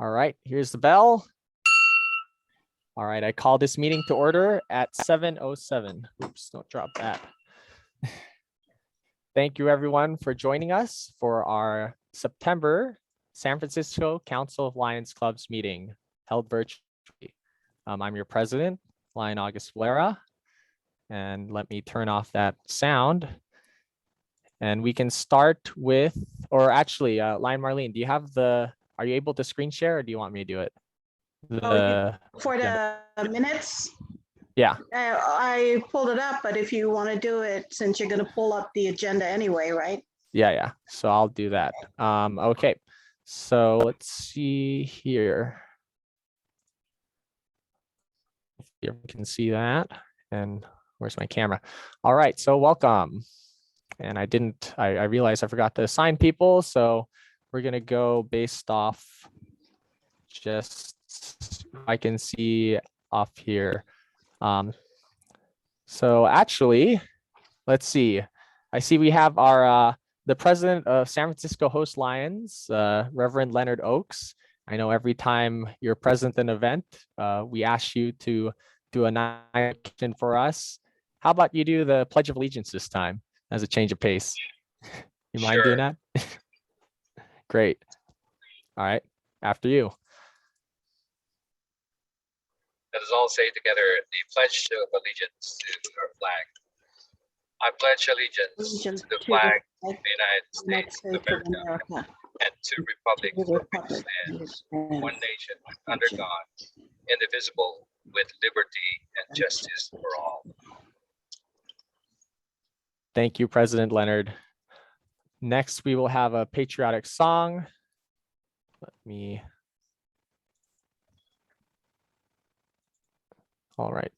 All right, here's the bell. All right, I call this meeting to order at 7:07. Oops, don't drop that. Thank you everyone for joining us for our September San Francisco Council of Lions Clubs meeting held virtually. I'm your president, Lion August Valera, and let me turn off that sound. And we can start with, or actually, Lion Marlene, do you have are you able to screen share or do you want me to do it? For the minutes? Yeah. I pulled it up, but if you want to do it, since you're going to pull up the agenda anyway, right? Yeah. So I'll do that. Okay. So let's see here. You can see that. And where's my camera? All right. So welcome. And I realized I forgot to assign people. So we're going to go based off just, I can see off here. So actually, let's see. I see we have our the president of San Francisco Host Lions, Reverend Leonard Oakes. I know every time you're present at an event, we ask you to do a nice for us. How about you do the Pledge of Allegiance this time as a change of pace? You mind doing that? Great. All right, after you. Let us all say together the Pledge of Allegiance to our flag. I pledge allegiance to the flag of the United States of America and to the republic for which it stands, one nation, under God, indivisible, with liberty and justice for all. Thank you, President Leonard. Next, we will have a patriotic song. Let me. All right.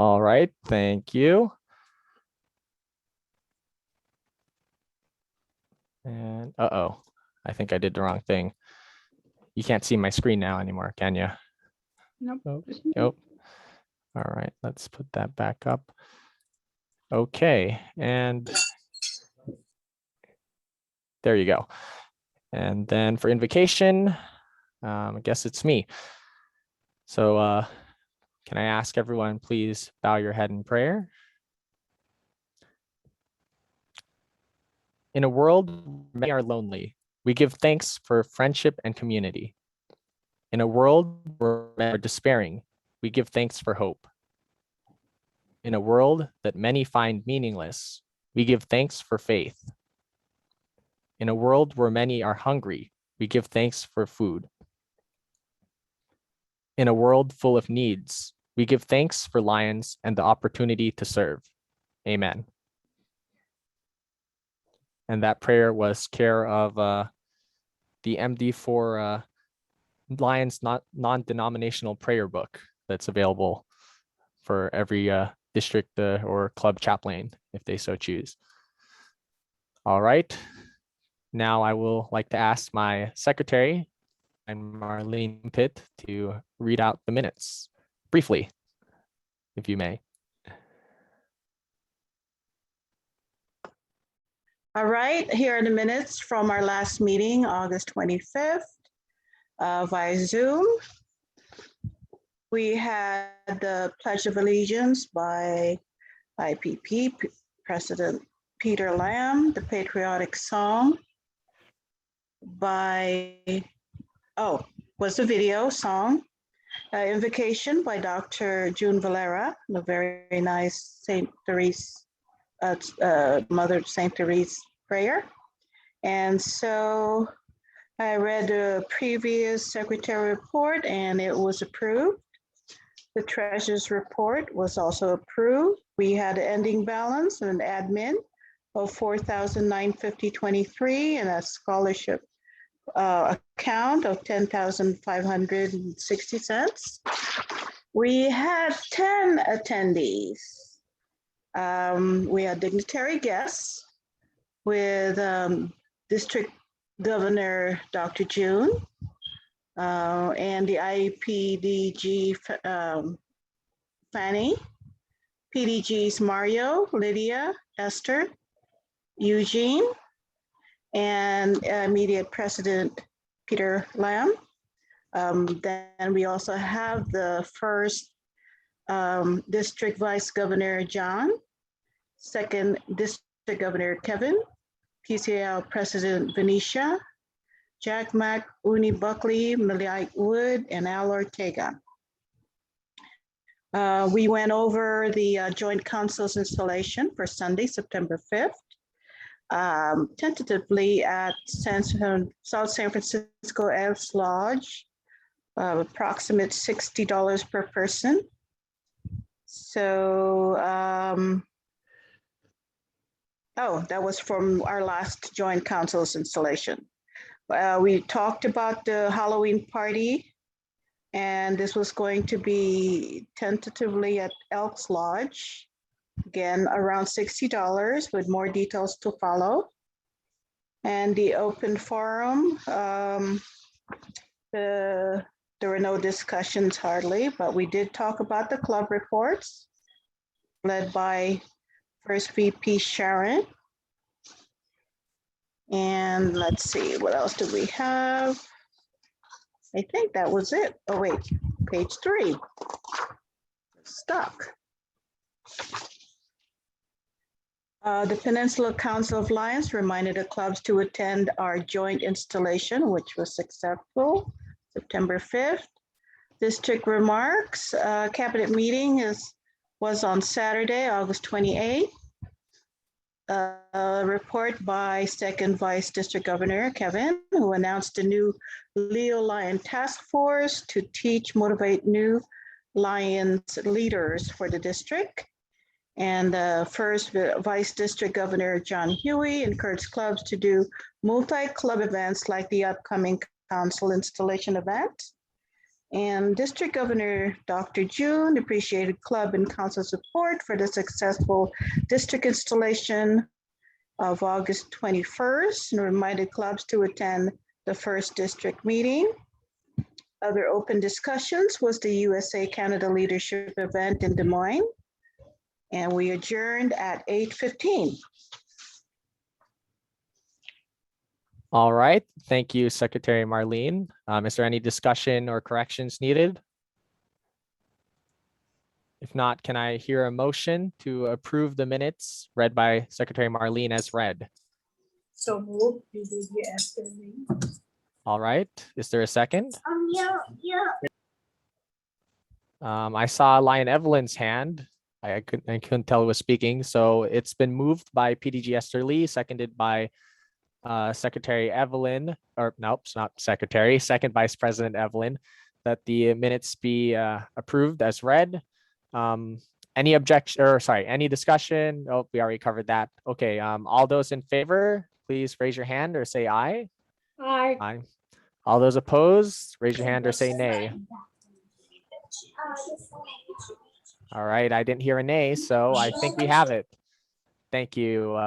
All right, thank you. And I think I did the wrong thing. You can't see my screen now anymore, can you? Nope. Nope. All right, let's put that back up. Okay, and there you go. And then for invocation, I guess it's me. So can I ask everyone, please bow your head in prayer? In a world where many are lonely, we give thanks for friendship and community. In a world where many are despairing, we give thanks for hope. In a world that many find meaningless, we give thanks for faith. In a world where many are hungry, we give thanks for food. In a world full of needs, we give thanks for Lions and the opportunity to serve. Amen. And that prayer was care of the MD for Lions non-denominational prayer book that's available for every district or club chaplain if they so choose. All right. Now I will like to ask my secretary and Marlene Pitt to read out the minutes briefly, if you may. All right, here are the minutes from our last meeting, August 25th. via Zoom. We had the Pledge of Allegiance by IPP, President Peter Lamb, the patriotic song by, was the video song, Invocation by Dr. June Valera, the very nice St. Therese, Mother St. Therese prayer. And so I read the previous secretary report and it was approved. The treasurer's report was also approved. We had an ending balance and an admin of $4,950.23 and a scholarship account of $10,560. We had 10 attendees. We had dignitary guests with District Governor Dr. June and the IPDG Fanny, PDG's Mario, Lydia, Esther, Eugene, and immediate President Peter Lamb. Then we also have the first District Vice Governor John, second District Governor Kevin, PCL President Venetia, Jack Mack, Uni Buckley, Maliite Wood, and Al Ortega. We went over the Joint Council's installation for Sunday, September 5th, tentatively at South San Francisco Elks Lodge, approximate $60 per person. So, that was from our last Joint Council's installation. We talked about the Halloween party, and this was going to be tentatively at Elks Lodge. Again, around $60 with more details to follow. And the open forum, there were no discussions hardly, but we did talk about the club reports led by First VP Sharon. And let's see, what else do we have? I think that was it. Oh wait, page 3. Stuck. The Peninsula Council of Lions reminded the clubs to attend our joint installation, which was successful, September 5th. District remarks, cabinet meeting was on Saturday, August 28th. Report by Second Vice District Governor Kevin, who announced a new Leo Lion Task Force to teach, motivate new Lions leaders for the district. And First Vice District Governor John Huey encouraged clubs to do multi-club events like the upcoming council installation event. And District Governor Dr. June appreciated club and council support for the successful district installation of August 21st and reminded clubs to attend the first district meeting. Other open discussions was the USA-Canada Leadership event in Des Moines. And we adjourned at 8:15. All right. Thank you, Secretary Marlene. Is there any discussion or corrections needed? If not, can I hear a motion to approve the minutes read by Secretary Marlene as read? So moved. PDG Esther Lee. All right. Is there a second? Yeah. I saw Lion Evelyn's hand. I couldn't tell who was speaking. So it's been moved by PDG Esther Lee, seconded by Secretary Evelyn, or nope, it's not Secretary, Second Vice President Evelyn, that the minutes be approved as read. Any objection, or sorry, any discussion? Oh, we already covered that. Okay, all those in favor, please raise your hand or say aye. Aye. Aye. All those opposed, raise your hand or say nay. All right, I didn't hear a nay, so I think we have it. Thank you,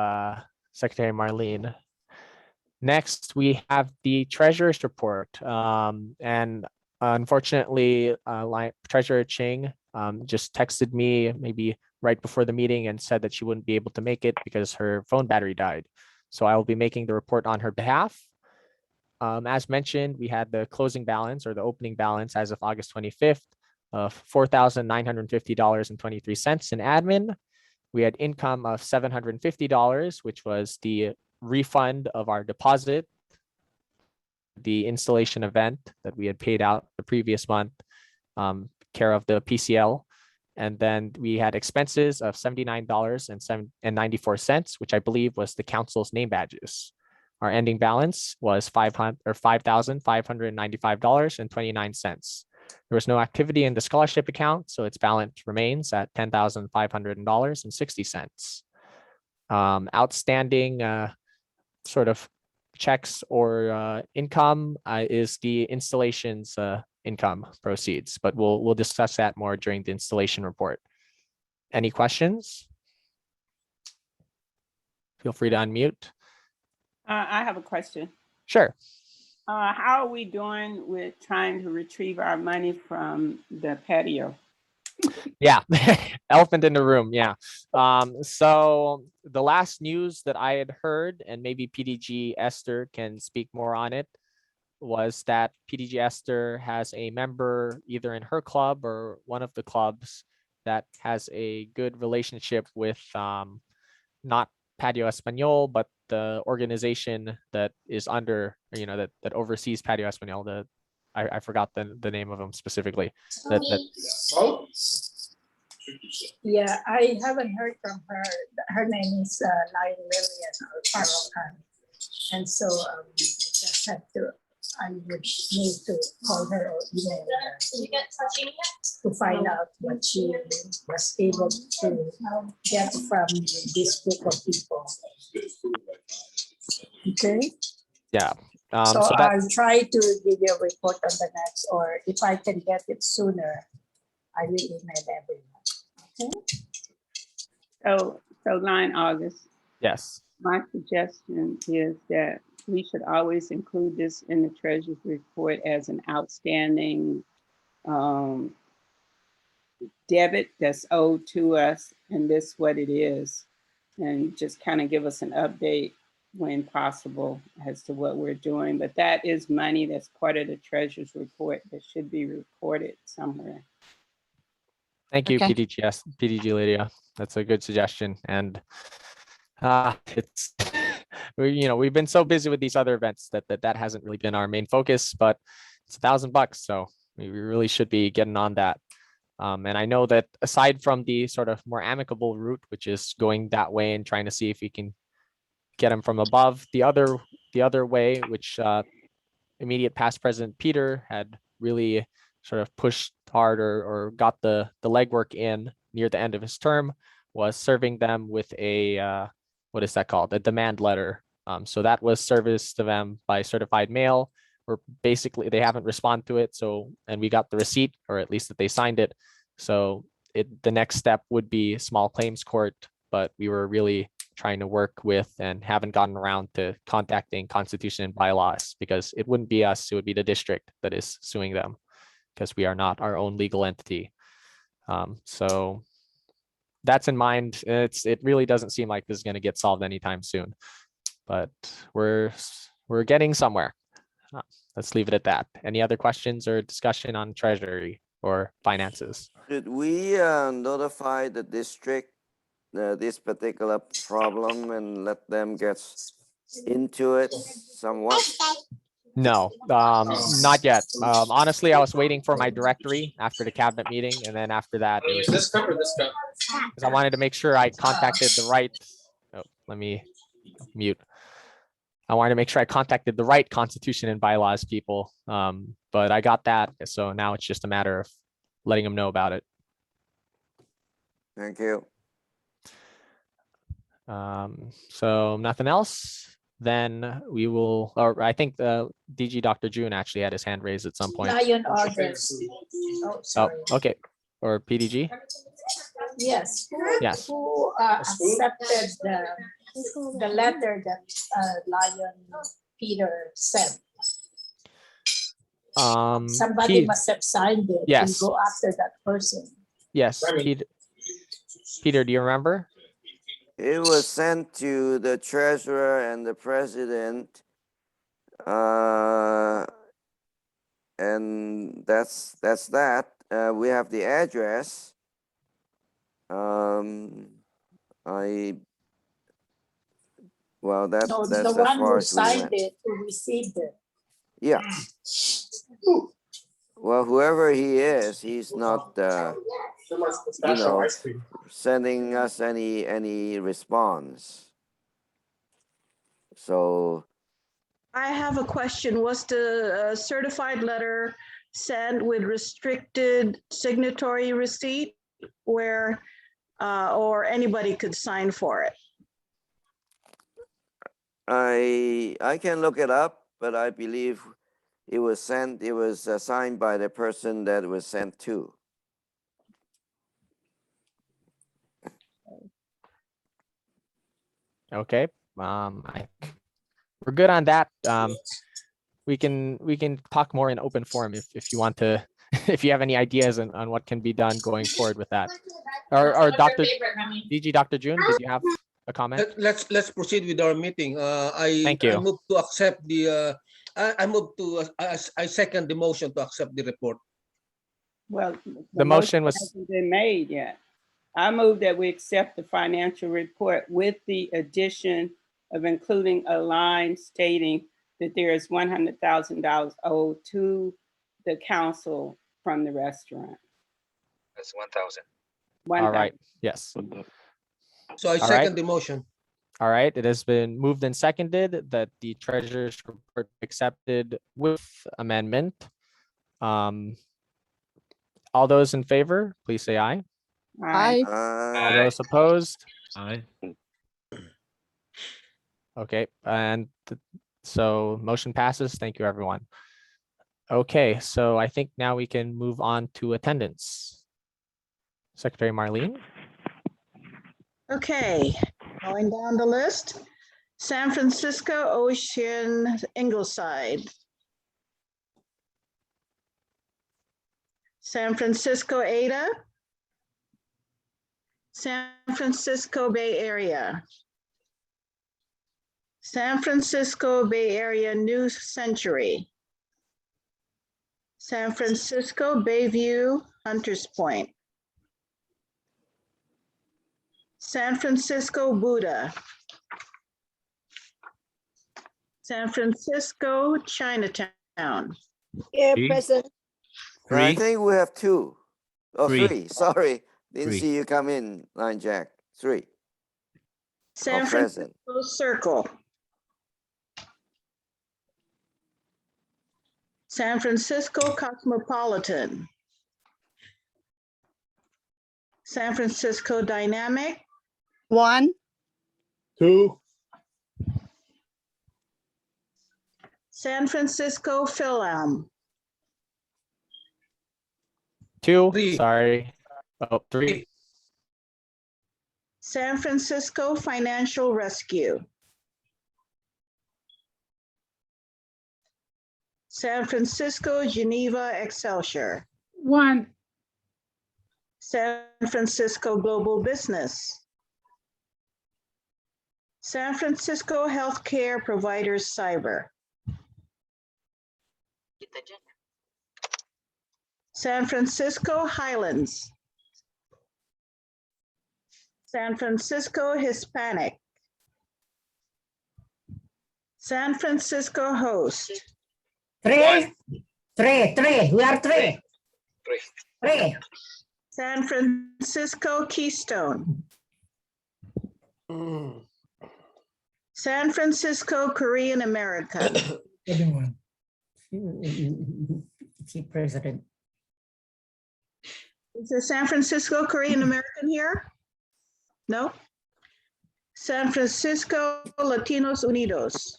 Secretary Marlene. Next, we have the treasurer's report. And unfortunately, Treasurer Ching just texted me maybe right before the meeting and said that she wouldn't be able to make it because her phone battery died. So I will be making the report on her behalf. As mentioned, we had the closing balance or the opening balance as of August 25th of $4,950.23 in admin. We had income of $750, which was the refund of our deposit, the installation event that we had paid out the previous month, care of the PCL. And then we had expenses of $79.94, which I believe was the council's name badges. Our ending balance was $5,595.29. There was no activity in the scholarship account, so its balance remains at $10,500.60. Outstanding sort of checks or income is the installation's income proceeds, but we'll discuss that more during the installation report. Any questions? Feel free to unmute. I have a question. Sure. How are we doing with trying to retrieve our money from the patio? Yeah, elephant in the room. Yeah. So the last news that I had heard, and maybe PDG Esther can speak more on it, was that PDG Esther has a member either in her club or one of the clubs that has a good relationship with not Patio Español, but the organization that is under, that oversees Patio Español. I forgot the name of them specifically. Yeah, I haven't heard from her. Her name is Lion Lillian or Farrakhan. And so just have to, I would need to call her or email her to find out what she was able to get from this group of people. Okay. Yeah. So I'll try to give you a report on the next, or if I can get it sooner, I will email everyone. Okay. So line August. Yes. My suggestion is that we should always include this in the treasurer's report as an outstanding debit that's owed to us, and this what it is, and just kind of give us an update when possible as to what we're doing. But that is money that's part of the treasurer's report that should be reported somewhere. Thank you, okay. PDG Lydia. That's a good suggestion. And it's we've been so busy with these other events that hasn't really been our main focus, but it's $1,000, so we really should be getting on that. And I know that aside from the sort of more amicable route, which is going that way and trying to see if we can get them from above, the other way, which immediate past President Peter had really sort of pushed hard or got the legwork in near the end of his term, was serving them with a what is that called? A demand letter. So that was serviced to them by certified mail, or basically they haven't responded to it. So, and we got the receipt, or at least that they signed it. So the next step would be small claims court, but we were really trying to work with and haven't gotten around to contacting Constitution and bylaws, because it wouldn't be us, it would be the district that is suing them, because we are not our own legal entity. So that's in mind. It really doesn't seem like this is going to get solved anytime soon, but we're getting somewhere. Let's leave it at that. Any other questions or discussion on treasury or finances? Should we notify the district this particular problem and let them get into it somewhat? No, not yet. Honestly, I was waiting for my directory after the cabinet meeting, and then after that, it was this cup or this cup? Because I wanted to make sure I contacted the right. Oh, let me mute. I wanted to make sure I contacted the right Constitution and bylaws people, but I got that. So now it's just a matter of letting them know about it. Thank you. So nothing else. Then we will, or I think the DG Dr. June actually had his hand raised at some point. Lion August. Oh, sorry. Oh, okay. Or PDG? Yes. Yes. Who accepted the letter that Lion Peter sent? Somebody must have signed it. Yes. And go after that person. Yes. Peter, do you remember? It was sent to the treasurer and the president And that's that. We have the address. Well, that's No, as the one far who as we signed went. it, who received it. Yeah. Well, whoever he is, he's not, you know, sending us any response. So I have a question. Was the certified letter sent with restricted signatory receipt where, or anybody could sign for it? I can look it up, but I believe it was sent. It was signed by the person that was sent to. Okay. We're good on that. We can talk more in open forum if you want to, if you have any ideas on what can be done going forward with that. Or Dr. Dr. June, did you have a comment? Let's proceed with our meeting. Thank you. I move to accept the. I move to. I second the motion to accept the report. Well, The motion was hasn't been made yet. I move that we accept the financial report with the addition of including a line stating that there is $100,000 owed to the council from the restaurant. That's 1,000. all right. Yes. So I All second right. the motion. All right. It has been moved and seconded that the treasurer's report be accepted with amendment. All those in favor, please say aye. Aye. All those opposed? Aye. Okay, and so motion passes. Thank you, everyone. Okay, so I think now we can move on to attendance. Secretary Marlene. Okay, going down the list. San Francisco Ocean Ingleside. San Francisco Ada. San Francisco Bay Area. San Francisco Bay Area New Century. San Francisco Bayview Hunters Point. San Francisco Buda. San Francisco Chinatown. Here, present. I think we have two. Oh, Three. three. Sorry, didn't Three. see you come in, Line Jack. Three. San present. Francisco Circle. San Francisco Cosmopolitan. San Francisco Dynamic. 1, 2, San Francisco Philam. 2, Three. sorry. Oh, 3. San Francisco Financial Rescue. San Francisco Geneva Excelsior. 1, San Francisco Global Business. San Francisco Healthcare Providers Cyber. San Francisco Highlands. San Francisco Hispanic. San Francisco Host. 3, 3, 3. We are 3. 3. San Francisco Keystone. San Francisco Korean America. Everyone. Chief President. Is there San Francisco Korean American here? No? San Francisco Latinos Unidos.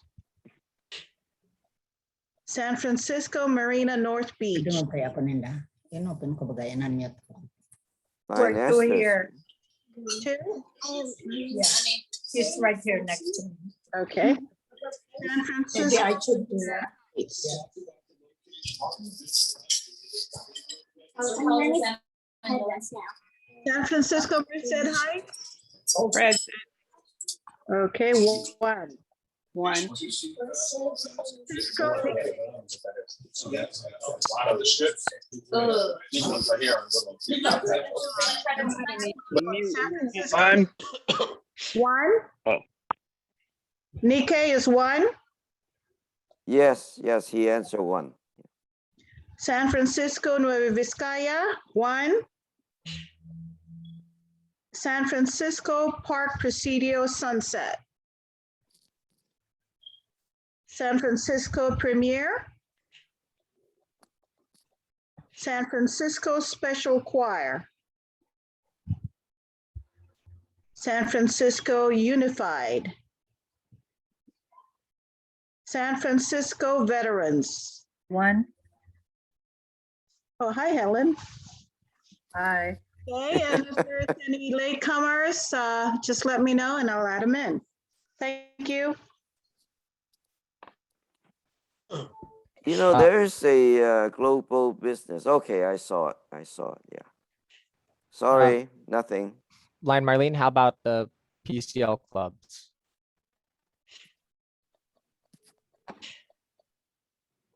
San Francisco Marina North Beach. Ito kaya ako nila. Inopen ko bagay na mute ko. Line We're two Estes. here. Two? Yeah, he's right here next to me. Okay. San Maybe Francisco. I should do that. San Francisco Merced Heights. Present. Okay, 1. One. Francisco, One. one. Oh. Nikkei is one. Yes, yes, he answered one. San Francisco Nueva Vizcaya, one. San Francisco Park Presidio Sunset. San Francisco Premier. San Francisco Special Choir. San Francisco Unified. San Francisco Veterans. One. Oh, hi, Helen. Hi. Okay, and if there's any latecomers, just let me know and I'll add them in. Thank you. You know, there's a global business. Okay, I saw it. Yeah. Sorry, nothing. Lion Marlene, how about the PCL clubs?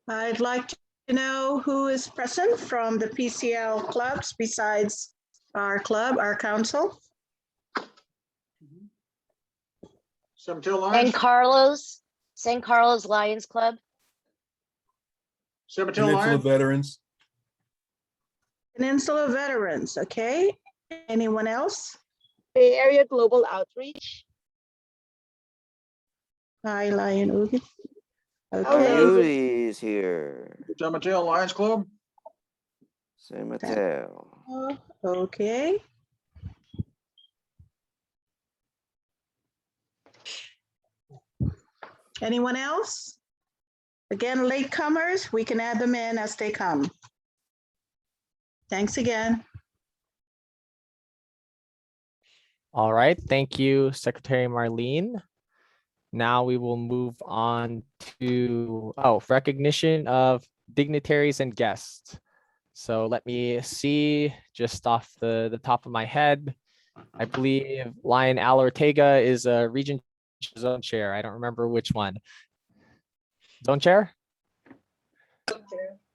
I'd like to know who is present from the PCL clubs besides our club, our council. San Carlos Lions Club. Peninsula Veterans. Peninsula Veterans, okay. Anyone else? Bay Area Global Outreach. Hi, Lion Ugi. Okay. Okay. Beauty is here. San Mateo Lions Club. San Mateo. Okay. Anyone else? Again, latecomers, we can add them in as they come. Thanks again. All right, thank you, Secretary Marlene. Now we will move on to recognition of dignitaries and guests. So let me see just off the top of my head. I believe Lion Al Ortega is a region zone chair. I don't remember which one. Zone chair?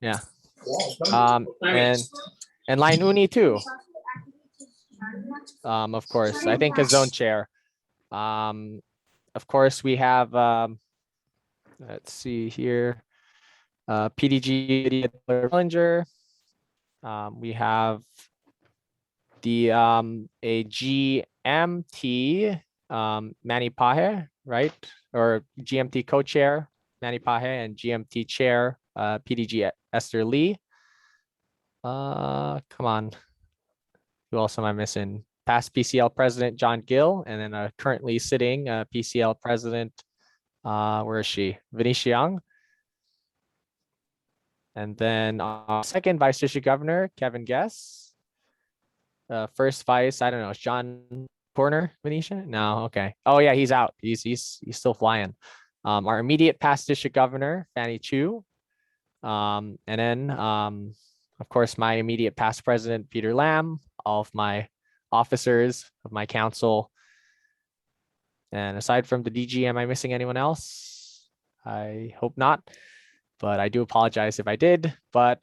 Yeah. And Lion Uni too. Of course, I think a zone chair. Of course, we have, let's see here, PDG Bellinger. We have the a GMT Manny Paje, right? Or GMT co-chair Manny Paje and GMT chair PDG Esther Lee. Come on. Who else am I missing? Past PCL president John Gill, and then currently sitting PCL president, where is she? Venetia Young. And then second vice district governor Kevin Guess. First vice, I don't know, is John Corner Venetia? No, okay. Oh yeah, he's out. He's still flying. Our immediate past district governor Fanny Chu, and then of course my immediate past president Peter Lam, all of my officers of my council. And aside from the DG, am I missing anyone else? I hope not, but I do apologize if I did.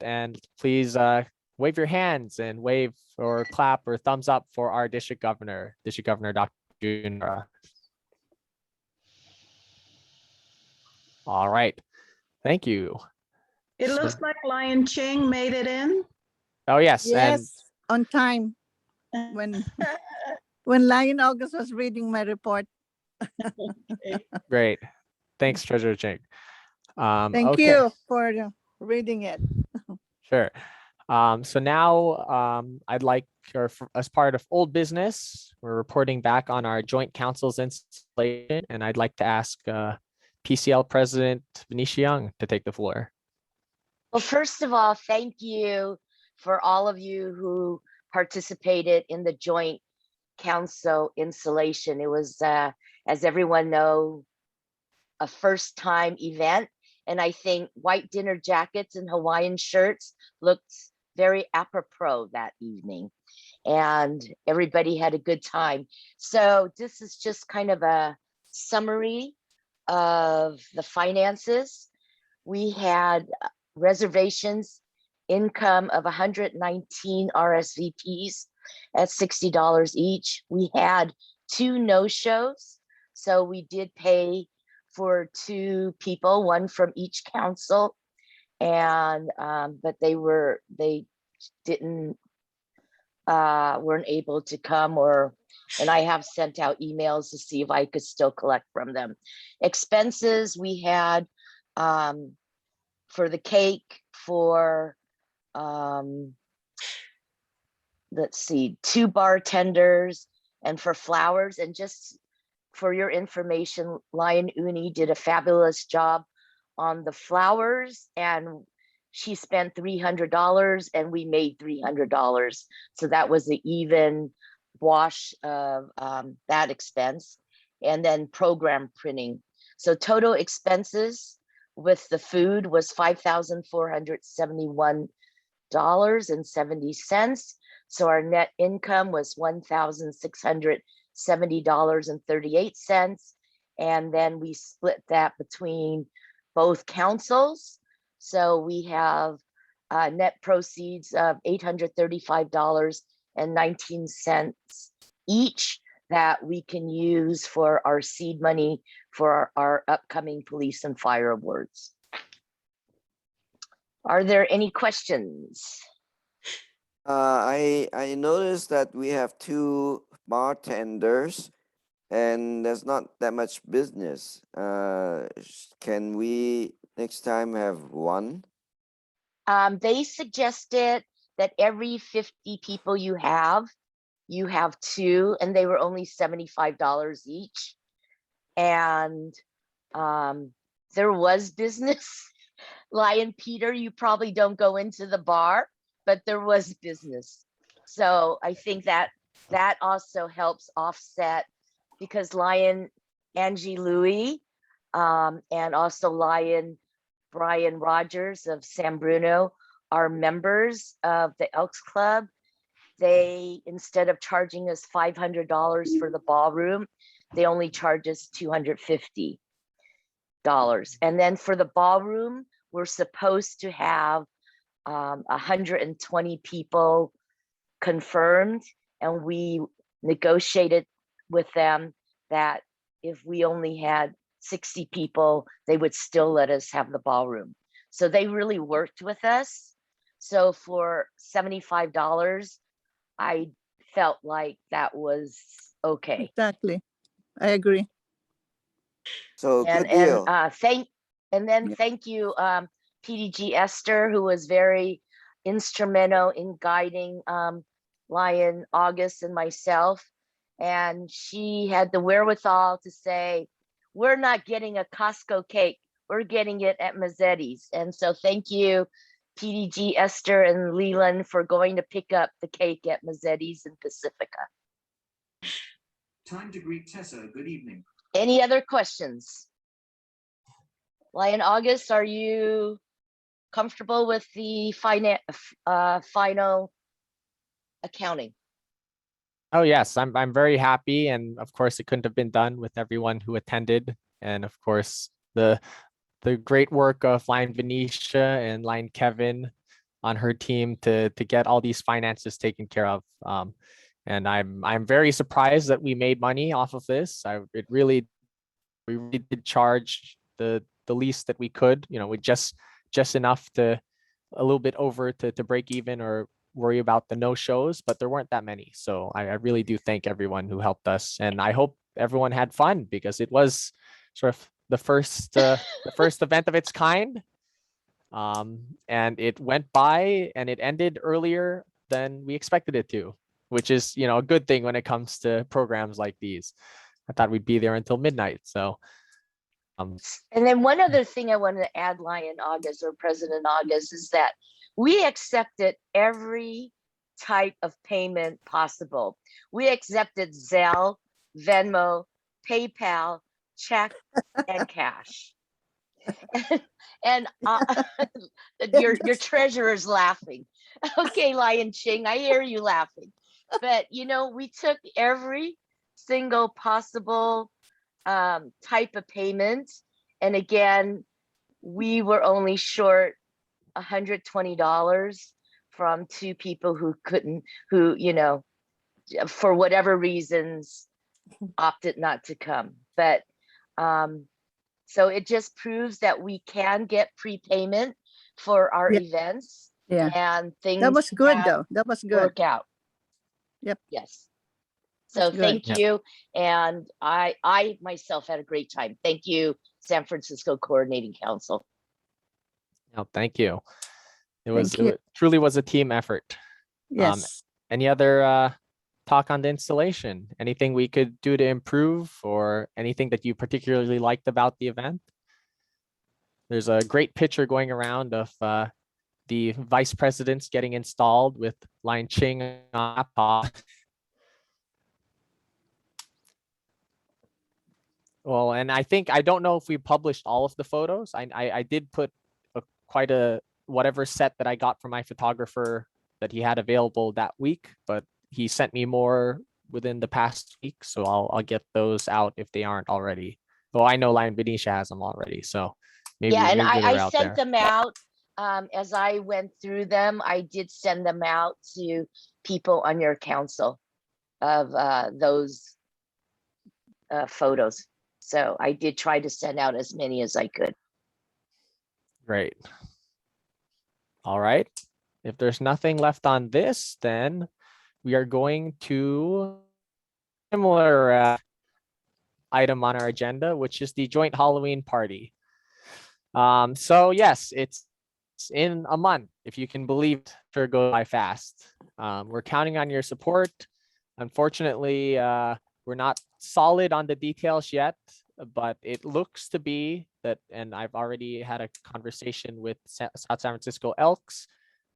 And please wave your hands and wave or clap or thumbs up for our District Governor Dr. Jun. All right, thank you. It looks like Lion Ching made it in. Oh yes, yes, on time. When Lion August was reading my report. Great, thanks, Treasurer Ching. Thank you for reading it. Sure. So now I'd like, as part of old business, we're reporting back on our joint council's installation, and I'd like to ask PCL President Venetia Young to take the floor. Well, first of all, thank you for all of you who participated in the joint council installation. It was, as everyone knows, a first-time event, and I think white dinner jackets and Hawaiian shirts looked very apropos that evening, and everybody had a good time. So this is just kind of a summary of the finances. We had reservations income of 119 RSVPs at $60 each. We had 2 no-shows. So we did pay for 2 people, one from each council. And but they didn't weren't able to come, and I have sent out emails to see if I could still collect from them. Expenses we had for the cake, for let's see, 2 bartenders, and for flowers. And just for your information, Lion Uni did a fabulous job on the flowers, and she spent $300 and we made $300. So that was the even wash of that expense. And then program printing. So total expenses with the food was $5,471.70. So our net income was $1,670.38. And then we split that between both councils. So we have net proceeds of $835.19 each that we can use for our seed money for our upcoming police and fire awards. Are there any questions? I noticed that we have 2 bartenders and there's not that much business. Can we next time have 1? They suggested that every 50 people you have 2, and they were only $75 each. And there was business. Lion Peter, you probably don't go into the bar, but there was business. So I think that also helps offset, because Lion Angie Louie and also Lion Brian Rogers of San Bruno are members of the Elks Club. They, instead of charging us $500 for the ballroom, they only charge us $250. And then for the ballroom, we're supposed to have 120 people confirmed, and we negotiated with them that if we only had 60 people, they would still let us have the ballroom. So they really worked with us. So for $75, I felt like that was okay. Exactly. I agree. So And good deal. thank you, PDG Esther, who was very instrumental in guiding Lion August and myself. And she had the wherewithal to say, we're not getting a Costco cake, we're getting it at Mazzetti's. And so thank you, PDG Esther and Leland, for going to pick up the cake at Mazzetti's in Pacifica. Time to greet Tessa. Good evening. Any other questions? Lion August, are you comfortable with the final accounting? Oh yes, I'm very happy, and of course it couldn't have been done with everyone who attended, and of course the great work of Lion Venetia and Lion Kevin on her team to get all these finances taken care of. And I'm very surprised that we made money off of this. We really did charge the least that we could, with just enough to a little bit over to break even or worry about the no shows, but there weren't that many. So I really do thank everyone who helped us, and I hope everyone had fun, because it was sort of the first event of its kind. And it went by and it ended earlier than we expected it to, which is, a good thing when it comes to programs like these. I thought we'd be there until midnight. So and then one other thing I wanted to add, Lion August, or President August, is that we accepted every type of payment possible. We accepted Zelle, Venmo, PayPal, check, and cash. And your treasurer's laughing. Okay, Lion Ching, I hear you laughing. But we took every single possible type of payment. And again, we were only short $120 from two people who couldn't, who, you know, for whatever reasons opted not to come. But so it just proves that we can get prepayment for our Yeah. events, Yeah. and things That was good can though. That was good. work out. Yep. Yes. That's So good. thank Yep. you. And I myself had a great time. Thank you, San Francisco Coordinating Council. No, thank you. It Thank you. truly was a team effort. Yes. Any other talk on the installation? Anything we could do to improve, or anything that you particularly liked about the event? There's a great picture going around of the vice presidents getting installed with Lion Ching on top. Well, and I don't know if we published all of the photos. I did put quite a whatever set that I got from my photographer that he had available that week, but he sent me more within the past week, so I'll get those out if they aren't already. Well, I know Lion Benicia has them already, so maybe Yeah, and they're I out sent there. them out. As I went through them, I did send them out to people on your council of those photos. So I did try to send out as many as I could. Great. All right. If there's nothing left on this, then we are going to similar item on our agenda, which is the joint Halloween party. So yes, it's in a month, if you can believe it, sure go by fast. We're counting on your support. Unfortunately, we're not solid on the details yet, but it looks to be that, and I've already had a conversation with South San Francisco Elks.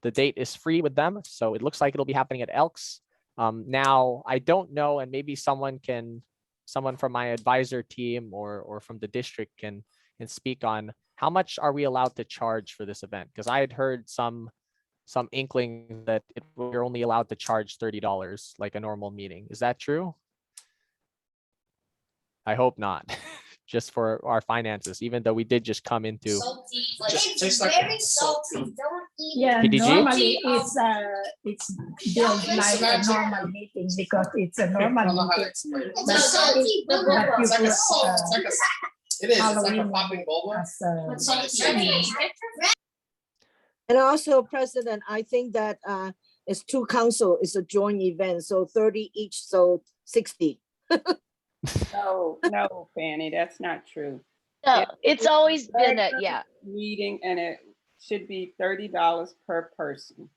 The date is free with them, so it looks like it'll be happening at Elks. Now, I don't know, and maybe someone from my advisor team or from the district can speak on how much are we allowed to charge for this event? Because I had heard some inkling that we're only allowed to charge $30 like a normal meeting. Is that true? I hope not. Just for our finances, even though we did just come into It's very salty. Don't eat. Yeah, PDG? normally it's built like a normal meeting because it's a normal meeting. But you put It is. It's like a Halloween popping bubble. as And also, President, I think that it's two council, it's a joint event, so 30 each, so 60. No, Fanny, that's not true. No, it's always been a, yeah. Meeting, and it should be $30 per person.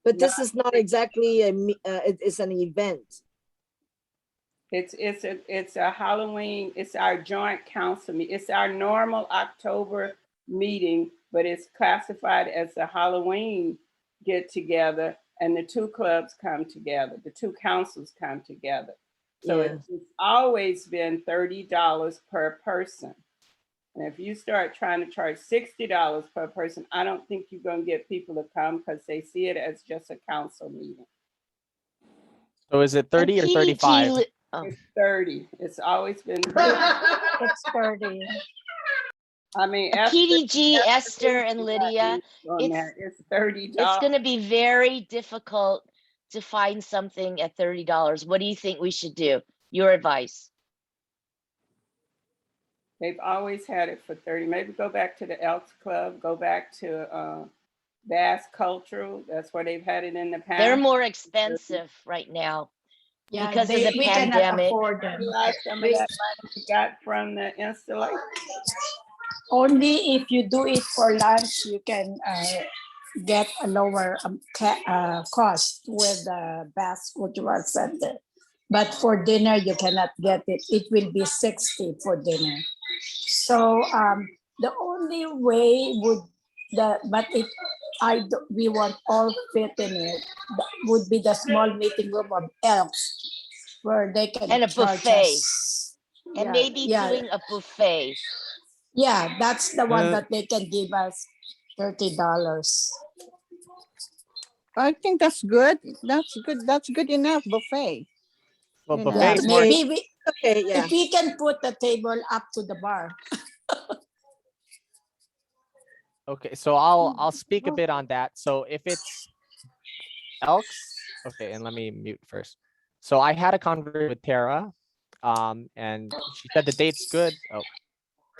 But this is not exactly it's an event. It's a Halloween, it's our joint council meeting. It's our normal October meeting, but it's classified as a Halloween get together, and the two clubs come together, the two councils come together. So Yeah. it's always been $30 per person. And if you start trying to charge $60 per person, I don't think you're going to get people to come because they see it as just a council meeting. So is it 30 or 35? It's 30. It's always been 30. it's 30. I mean, PDG, Esther, and Lydia, it's $30. It's going to be very difficult to find something at $30. What do you think we should do? Your advice. They've always had it for 30. Maybe go back to the Elks Club, go back to Bass Cultural. That's where they've had it in the past. They're more expensive right now because of the we pandemic. cannot afford them. Some of that money you got from the installation. Only if you do it for lunch, you can get a lower cost with the Bass Cultural Center. But for dinner, you cannot get it. It will be $60 for dinner. So the only way we want all fit in it, would be the small meeting room of Elks, where they can and a buffet, and yeah, maybe doing a buffet. Yeah, that's the one that they can give us $30. I think that's good. That's good. That's good enough buffet. Well, You know. buffet is Maybe Okay, yeah. If we can put the table up to the bar. Okay, so I'll speak a bit on that. So if it's Elks, okay, and let me mute first. So I had a conversation with Tara, and she said the date's good. Oh,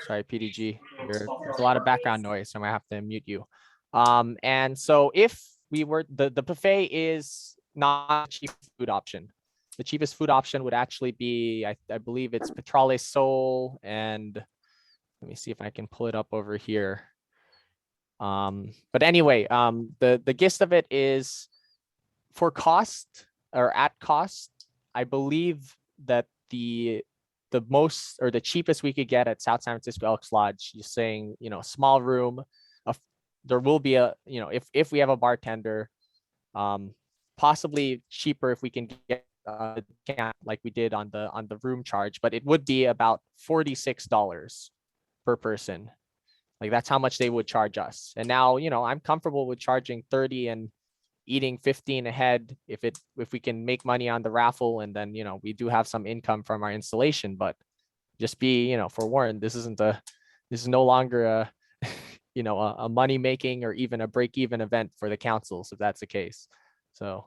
sorry, PDG, there's a lot of background noise, so I might have to mute you. And so if we were, the buffet is not a cheap food option. The cheapest food option would actually be, I believe it's Petrale Sol, and let me see if I can pull it up over here. But anyway, the gist of it is, for cost or at cost, I believe that the most or the cheapest we could get at South San Francisco Elks Lodge, you're saying, you know, small room, there will be a, you know, if we have a bartender, possibly cheaper if we can get like we did on the room charge, but it would be about $46 per person. Like that's how much they would charge us. And now, you know, I'm comfortable with charging 30 and eating 15 ahead if we can make money on the raffle, and then, you know, we do have some income from our installation. But just be, you know, forewarned, this is no longer a you know, a money making or even a break even event for the councils, if that's the case. So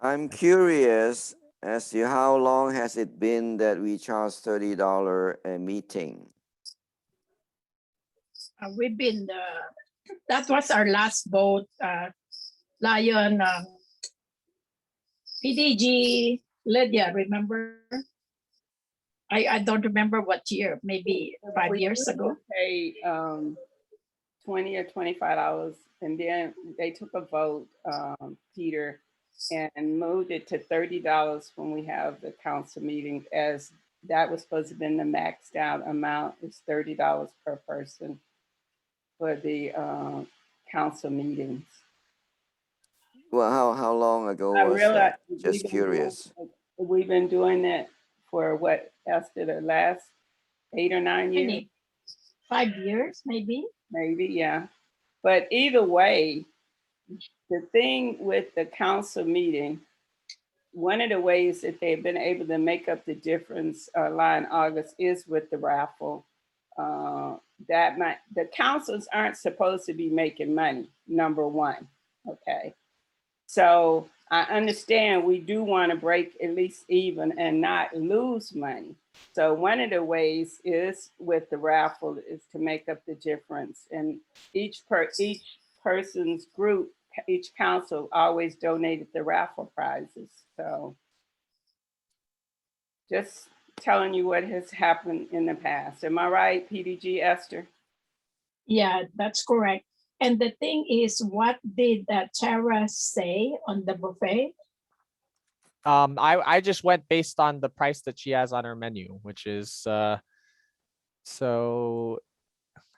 I'm curious as to how long has it been that we charge $30 a meeting? We've been, that was our last vote, Lion, PDG, Lydia, remember? I don't remember what year, maybe 5 years ago. Pay $20 or $25, and then they took a vote, Peter, and moved it to $30 when we have the council meetings, as that was supposed to have been the maxed out amount. It's $30 per person for the council meetings. Well, how long ago was that? Just curious. We've been doing that for what, Esther, the last 8 or 9 years? 5 years, maybe. Maybe, yeah. But either way, the thing with the council meeting, one of the ways that they've been able to make up the difference, in August, is with the raffle. The councils aren't supposed to be making money, number one, okay? So I understand we do want to break at least even and not lose money. So one of the ways is with the raffle is to make up the difference. And each person's group, each council always donated the raffle prizes. So just telling you what has happened in the past. Am I right, PDG Esther? Yeah, that's correct. And the thing is, what did Tara say on the buffet? I just went based on the price that she has on her menu, which is so,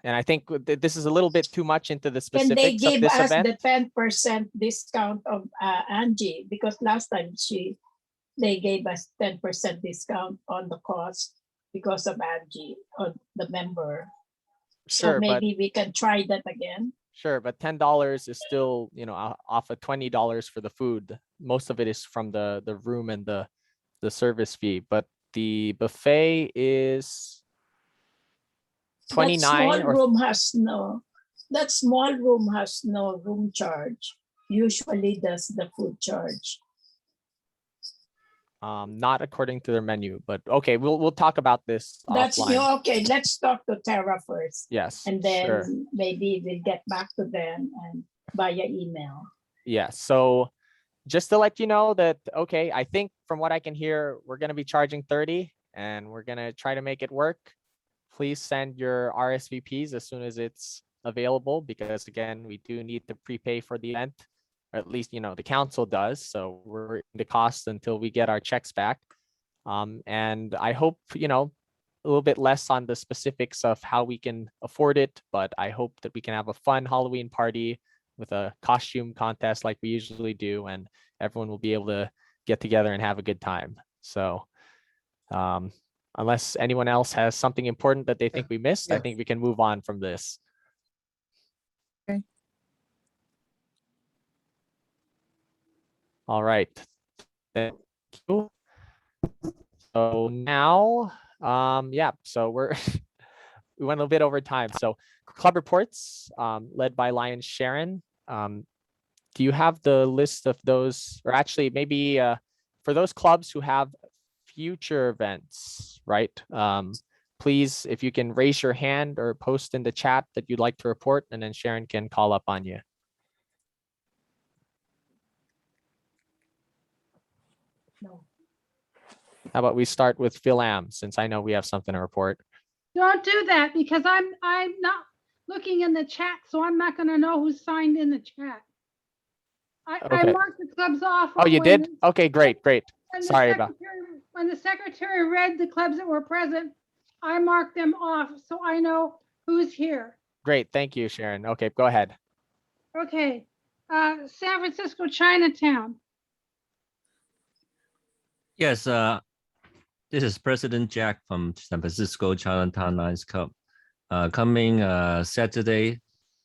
and I think this is a little bit too much into the specifics of this event. Can they give us the 10% discount of Angie? Because last time they gave us 10% discount on the cost because of Angie, on the member. Sure, so maybe we can try that again. Sure, but $10 is still, you know, off of $20 for the food. Most of it is from the room and the service fee, but the buffet is 29. That small room has no room charge. Usually does the food charge. Not according to their menu, but okay, we'll talk about this offline. Okay. Let's talk to Tara first. Yes, and then sure. maybe we'll get back to them and via email. Yeah. So just to let you know that, okay, I think from what I can hear, we're gonna be charging 30, and we're gonna try to make it work. Please send your RSVPs as soon as it's available, because again, we do need to prepay for the event. Or at least, you know, the council does. So we're in the cost until we get our checks back. And I hope, you know, a little bit less on the specifics of how we can afford it, but I hope that we can have a fun Halloween party with a costume contest like we usually do, and everyone will be able to get together and have a good time. So unless anyone else has something important that they think we missed, I think we can move on from this. Okay. All right. Thank you. So now, yeah, so we went a little bit over time. So club reports, led by Lion Sharon. Do you have the list of those, or actually maybe for those clubs who have future events, right? Please, if you can raise your hand or post in the chat that you'd like to report, and then Sharon can call up on you. No. How about we start with Phil Am, since I know we have something to report. Don't do that because I'm not looking in the chat, so I'm not going to know who signed in the chat. I Okay. marked the clubs off. Oh, you when did? Okay, great. when the Sorry about. when the secretary read the clubs that were present, I marked them off so I know who's here. Great, thank you, Sharon. Okay, go ahead. Okay, San Francisco Chinatown. Yes, this is President Jack from San Francisco Chinatown Lions Club. Coming Saturday,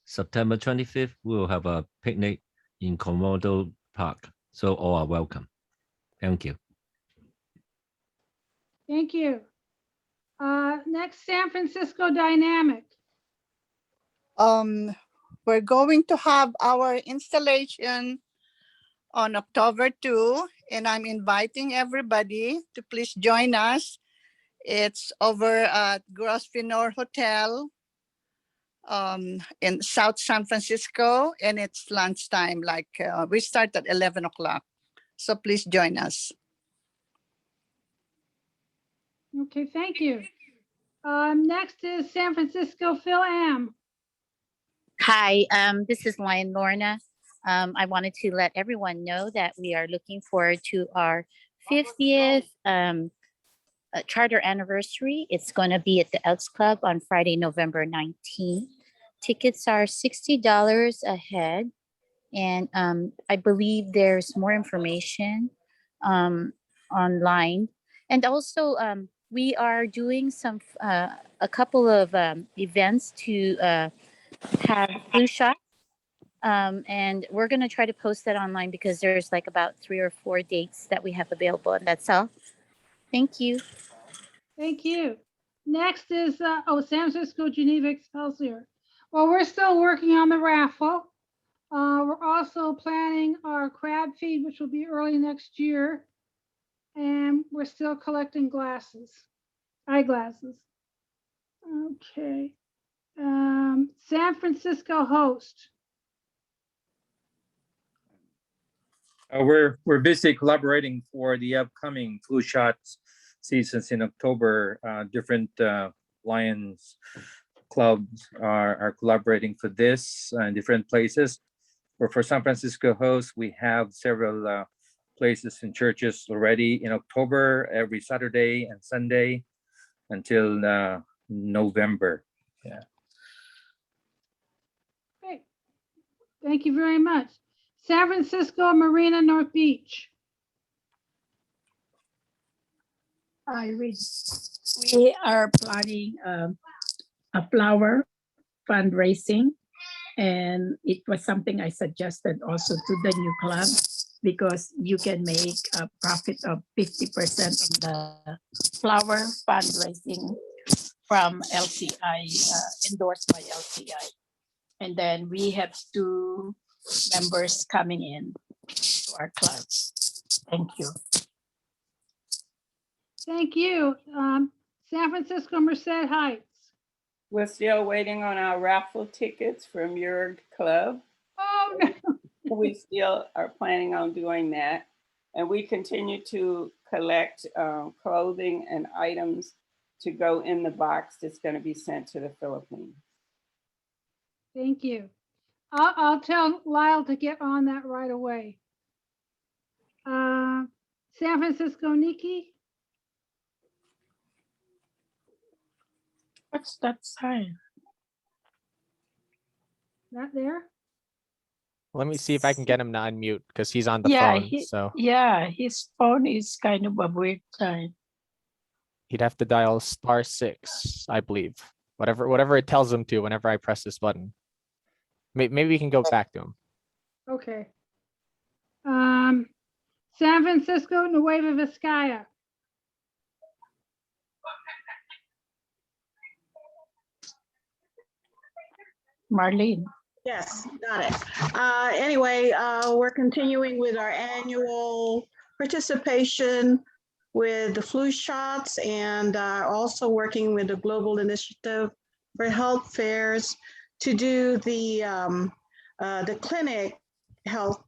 September 25th, we will have a picnic in Komodo Park. So all are welcome. Thank you. Thank you. Next, San Francisco Dynamic. We're going to have our installation on October 2, and I'm inviting everybody to please join us. It's over at Grosvenor Hotel in South San Francisco, and it's lunchtime, like we start at 11 o'clock. So please join us. Okay, thank you. Next is San Francisco Phil Am. Hi, this is Lion Lorna. I wanted to let everyone know that we are looking forward to our 50th charter anniversary. It's going to be at the Elks Club on Friday, November 19th. Tickets are $60 a head. And I believe there's more information online. And also, we are doing a couple of events to have flu shots. And we're going to try to post that online because there's like about 3 or 4 dates that we have available. And that's all. Thank you. Thank you. Next is, San Francisco Geneva Excelsior. Well, we're still working on the raffle. We're also planning our crab feed, which will be early next year. And we're still collecting eyeglasses. Okay. San Francisco host. We're busy collaborating for the upcoming flu shots seasons in October. Different Lions clubs are collaborating for this in different places. For San Francisco host, we have several places and churches already in October, every Saturday and Sunday until November. Yeah. Great. Thank you very much. San Francisco Marina North Beach. We are planning a flower fundraising, and it was something I suggested also to the new club because you can make a profit of 50% of the flower fundraising from LCI, endorsed by LCI. And then we have 2 members coming in to our club. Thank you. Thank you. San Francisco Merced Heights. We're still waiting on our raffle tickets from your club. Oh, no. We still are planning on doing that. And we continue to collect clothing and items to go in the box that's going to be sent to the Philippines. Thank you. I'll tell Lyle to get on that right away. San Francisco Nikki. What's that sign? Not there? Let me see if I can get him to unmute because he's on the phone. Yeah, his phone is kind of a weird sign. He'd have to dial *6, I believe. Whatever it tells him to whenever I press this button. Maybe we can go back to him. Okay. San Francisco Nueva Vizcaya. Marlene. Yes, got it. Anyway, we're continuing with our annual participation with the flu shots and also working with the Global Initiative for Health Fairs to do the clinic health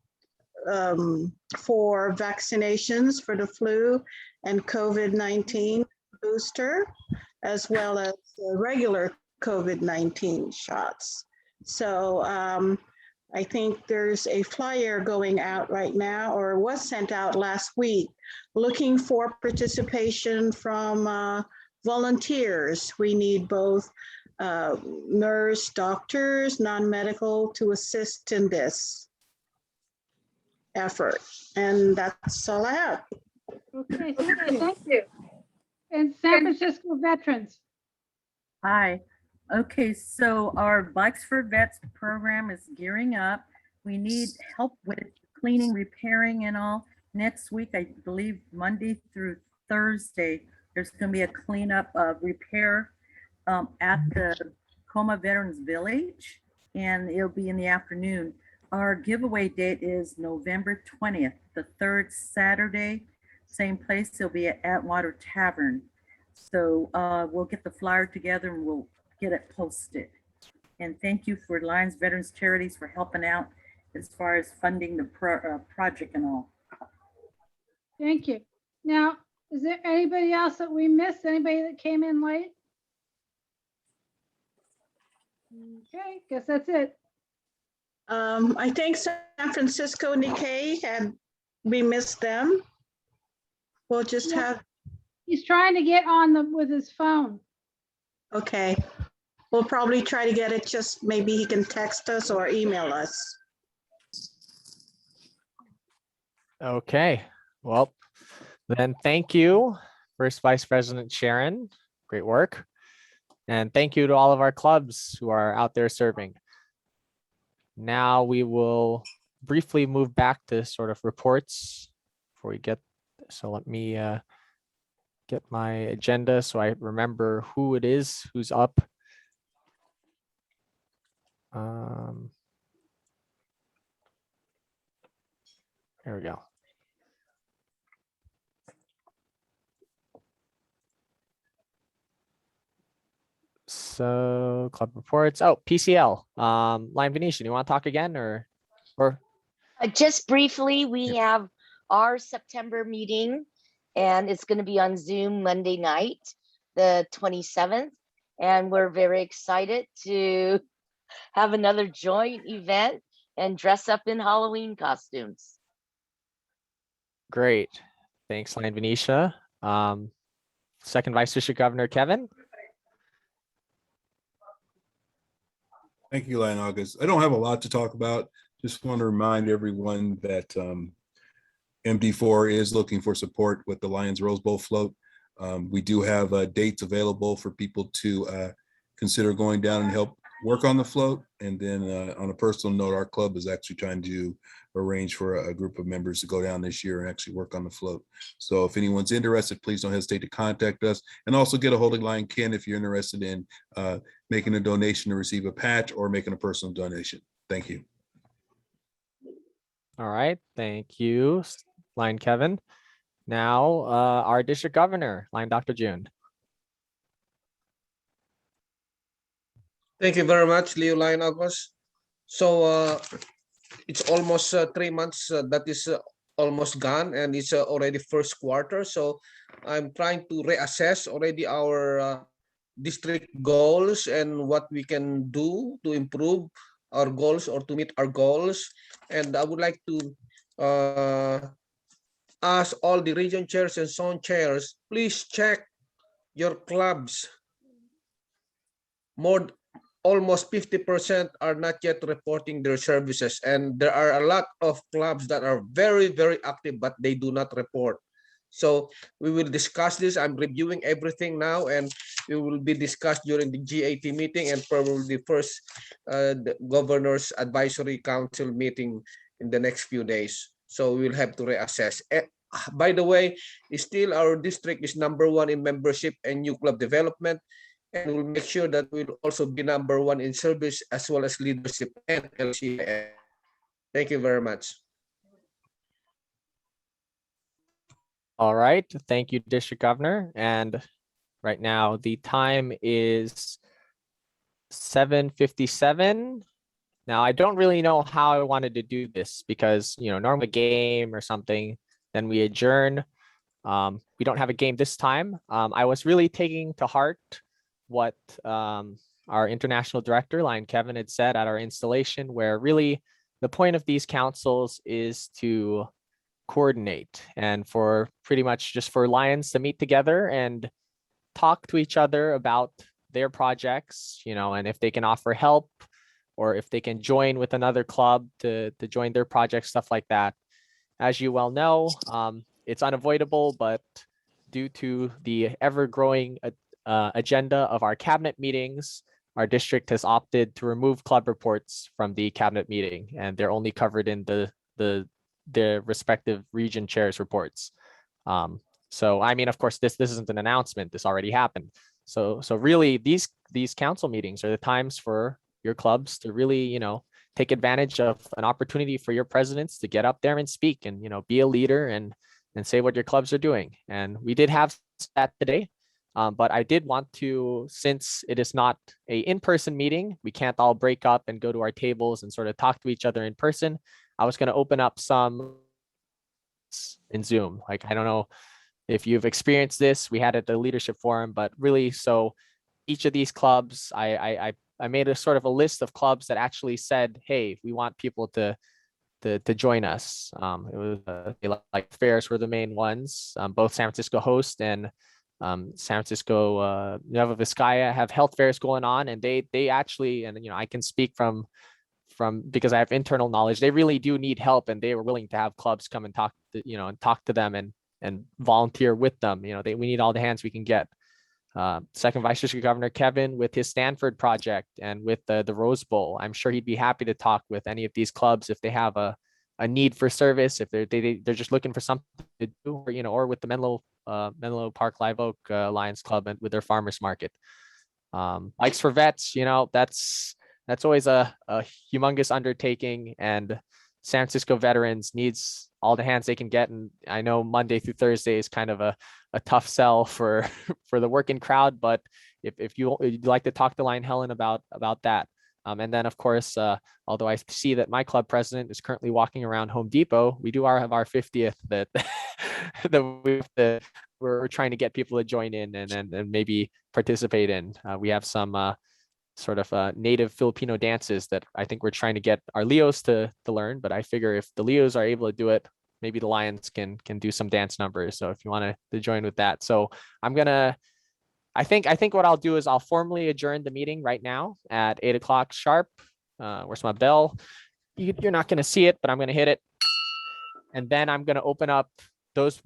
for vaccinations for the flu and COVID-19 booster, as well as the regular COVID-19 shots. So I think there's a flyer going out right now, or was sent out last week, looking for participation from volunteers. We need both nurse, doctors, non-medical to assist in this effort. And that's all I have. Okay, thank you. And San Francisco veterans. Hi. Okay, so our Bikes for Vets program is gearing up. We need help with cleaning, repairing and all. Next week, I believe Monday through Thursday, there's going to be a cleanup repair at the Coma Veterans Village, and it'll be in the afternoon. Our giveaway date is November 20th, the third Saturday, same place. It'll be at Atwater Tavern. So we'll get the flyer together and we'll get it posted. And thank you for Lions Veterans Charities for helping out as far as funding the project and all. Thank you. Now, is there anybody else that we missed? Anybody that came in late? Okay, guess that's it. I think San Francisco Nikkei we missed them. We'll just have. He's trying to get on with his phone. Okay. We'll probably try to get it, just maybe he can text us or email us. Okay, well, then thank you, First Vice President Sharon. Great work. And thank you to all of our clubs who are out there serving. Now we will briefly move back to sort of reports before we get, so let me get my agenda so I remember who it is, who's up. There we go. So club reports. Oh, PCL. Lion Venetian, you want to talk again or? Just briefly, we have our September meeting, and it's going to be on Zoom Monday night, the 27th. And we're very excited to have another joint event and dress up in Halloween costumes. Great. Thanks, Lion Venetia. Second Vice District Governor Kevin. Thank you, Lion August. I don't have a lot to talk about. Just want to remind everyone that MD4 is looking for support with the Lions Rose Bowl float. We do have dates available for people to consider going down and help work on the float. And then on a personal note, our club is actually trying to arrange for a group of members to go down this year and actually work on the float. So if anyone's interested, please don't hesitate to contact us, and also get a hold of Lion Ken if you're interested in making a donation to receive a patch or making a personal donation. Thank you. All right, thank you, Lion Kevin. Now our district governor, Lion Dr. June. Thank you very much, Leo Lion August. So it's almost 3 months that is almost gone, and it's already first quarter. So I'm trying to reassess already our district goals and what we can do to improve our goals or to meet our goals. And I would like to ask all the region chairs and zone chairs, please check your clubs. Almost 50% are not yet reporting their services, and there are a lot of clubs that are very, very active, but they do not report. So we will discuss this. I'm reviewing everything now, and it will be discussed during the GAT meeting and probably the first the Governor's Advisory Council meeting in the next few days. So we will have to reassess. By the way, still our district is #1 in membership and new club development. and we'll make sure that we'll also be #1 in service as well as leadership and LCIS. Thank you very much. All right, thank you, District Governor. And right now the time is 7:57. Now, I don't really know how I wanted to do this because, normally a game or something, then we adjourn. We don't have a game this time. I was really taking to heart what our international director, Lion Kevin, had said at our installation, where really the point of these councils is to coordinate and for pretty much just for Lions to meet together and talk to each other about their projects, and if they can offer help or if they can join with another club to join their project, stuff like that. As you well know, it's unavoidable, but due to the ever-growing agenda of our cabinet meetings, our district has opted to remove club reports from the cabinet meeting, and they're only covered in the respective region chairs reports. So, I mean, of course, this isn't an announcement. This already happened. So really, these council meetings are the times for your clubs to really, take advantage of an opportunity for your presidents to get up there and speak and, be a leader and say what your clubs are doing. And we did have that today, but I did want to, since it is not a in-person meeting, we can't all break up and go to our tables and sort of talk to each other in person. I was going to open up some in Zoom. Like, I don't know if you've experienced this, we had it at the leadership forum, but really, so each of these clubs, I made a sort of a list of clubs that actually said, hey, we want people to join us. It was like fairs were the main ones. Both San Francisco Host and San Francisco Nueva Vizcaya have health fairs going on, and they actually, and I can speak from because I have internal knowledge, they really do need help, and they were willing to have clubs come and talk to them and volunteer with them. We need all the hands we can get. Second Vice District Governor Kevin with his Stanford project and with the Rose Bowl, I'm sure he'd be happy to talk with any of these clubs if they have a need for service, if they're just looking for something to do, or with the Menlo Park Live Oak Lions Club and with their farmers market. Bikes for Vets, that's always a humongous undertaking, and San Francisco Veterans needs all the hands they can get. And I know Monday through Thursday is kind of a tough sell for the working crowd, but if you'd like to talk to Lion Helen about that. And then, of course, although I see that my club president is currently walking around Home Depot, we do have our 50th that we're trying to get people to join in and maybe participate in. We have some sort of native Filipino dances that I think we're trying to get our Leos to learn, but I figure if the Leos are able to do it, maybe the Lions can do some dance numbers. So if you want to join with that. So I think what I'll do is I'll formally adjourn the meeting right now at 8 o'clock sharp. Where's my bell? You're not going to see it, but I'm going to hit it. And then I'm going to open up those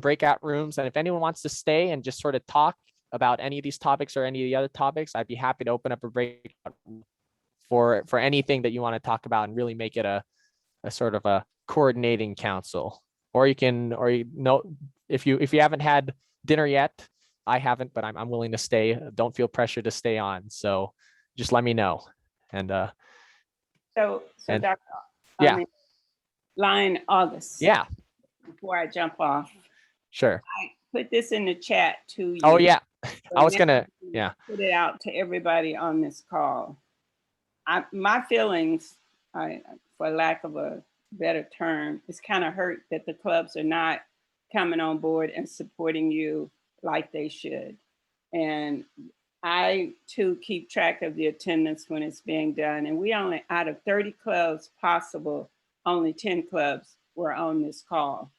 breakout rooms. And if anyone wants to stay and just sort of talk about any of these topics or any of the other topics, I'd be happy to open up a breakout for anything that you want to talk about and really make it a sort of a coordinating council. Or if you haven't had dinner yet, I haven't, but I'm willing to stay. Don't feel pressure to stay on. So just let me know. And So Dr. Yeah. Lion August. Yeah. Before I jump off. Sure. I put this in the chat to you. Oh yeah. So I was now gonna, you yeah. put it out to everybody on this call. My feelings, for lack of a better term, is kind of hurt that the clubs are not coming on board and supporting you like they should. And I too keep track of the attendance when it's being done. And we only, out of 30 clubs possible, only 10 clubs were on this call.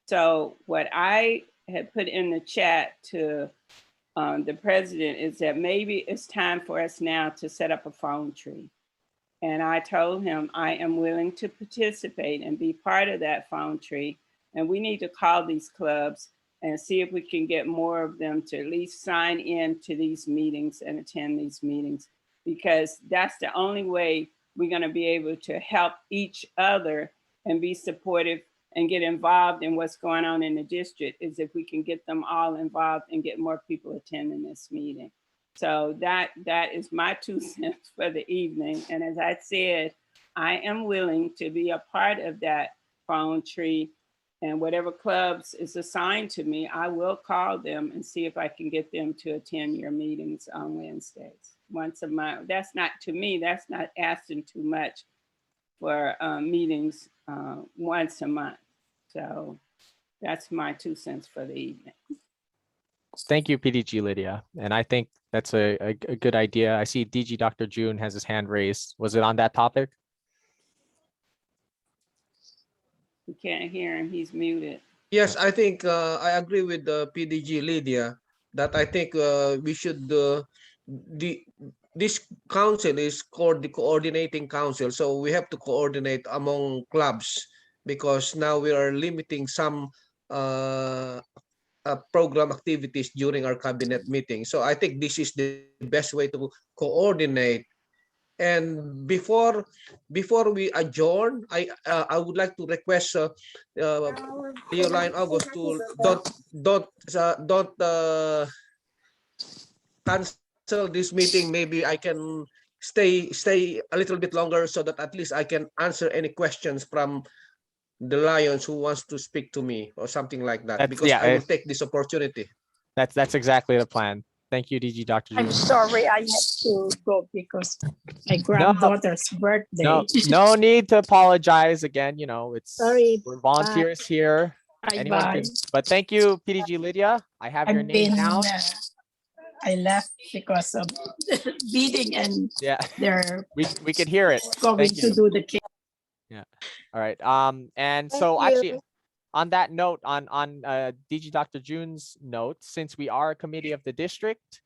So what I had put in the chat to the president is that maybe it's time for us now to set up a phone tree. And I told him I am willing to participate and be part of that phone tree. And we need to call these clubs and see if we can get more of them to at least sign in to these meetings and attend these meetings, because that's the only way we're going to be able to help each other and be supportive and get involved in what's going on in the district, is if we can get them all involved and get more people attending this meeting. So that is my 2 cents for the evening. And as I said, I am willing to be a part of that phone tree, and whatever clubs is assigned to me, I will call them and see if I can get them to attend your meetings on Wednesdays, once a month. That's not, to me, that's not asking too much for meetings once a month. So that's my 2 cents for the evening. Thank you, PDG Lydia. And I think that's a good idea. I see DG Dr. June has his hand raised. Was it on that topic? We can't hear him, he's muted. Yes, I think I agree with the PDG Lydia that I think we should this council is called the coordinating council, so we have to coordinate among clubs because now we are limiting some program activities during our cabinet meeting. So I think this is the best way to coordinate. And before we adjourn, I would like to request Leo Lion August to don't cancel this meeting. Maybe I can stay a little bit longer so that at least I can answer any questions from the Lions who wants to speak to me or something like that. Because I will take this opportunity. That's exactly the plan. Thank you, DG Dr. I'm June. sorry, I have to go because my granddaughter's birthday. No need to apologize again. You know, Sorry. we're volunteers here. Anyone Bye. can, but thank you, PDG Lydia. I have your name down. I left because of beating and Yeah, they're we could hear it. going Thank to you. do the cake. Yeah. All right. And so you. actually, on that note, on DG Dr. June's note, since we are a committee of the district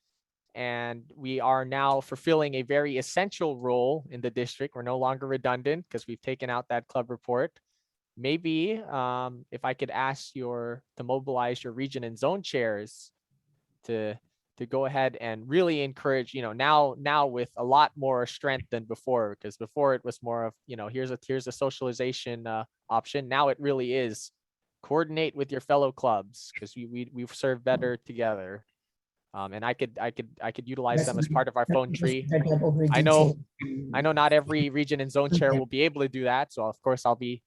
and we are now fulfilling a very essential role in the district, we're no longer redundant because we've taken out that club report. Maybe if I could ask to mobilize your region and zone chairs to go ahead and really encourage, you know, now with a lot more strength than before, because before it was more of, you know, here's a socialization option. Now it really is coordinate with your fellow clubs because we serve better together. And I could utilize them as part of our phone tree. I know not every region and zone chair will be able to do that. So of course I'll be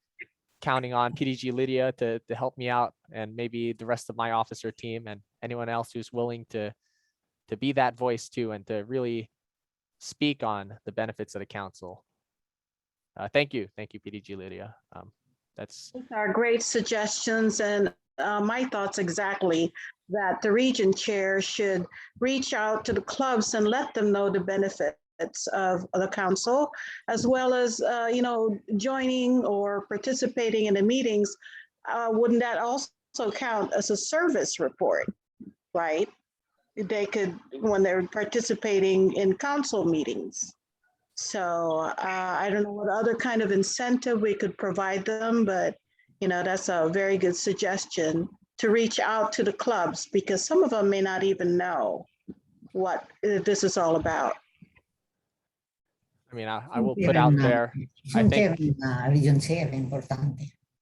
counting on PDG Lydia to help me out, and maybe the rest of my officer team and anyone else who's willing to be that voice too, and to really speak on the benefits of the council. Thank you, PDG Lydia. These are great suggestions, and my thoughts exactly that the region chair should reach out to the clubs and let them know the benefits of the council, as well as you know, joining or participating in the meetings. Wouldn't that also count as a service report, right? They could, when they're participating in council meetings. So I don't know what other kind of incentive we could provide them, but you know, that's a very good suggestion to reach out to the clubs, because some of them may not even know what this is all about. I mean, I will put out there. I think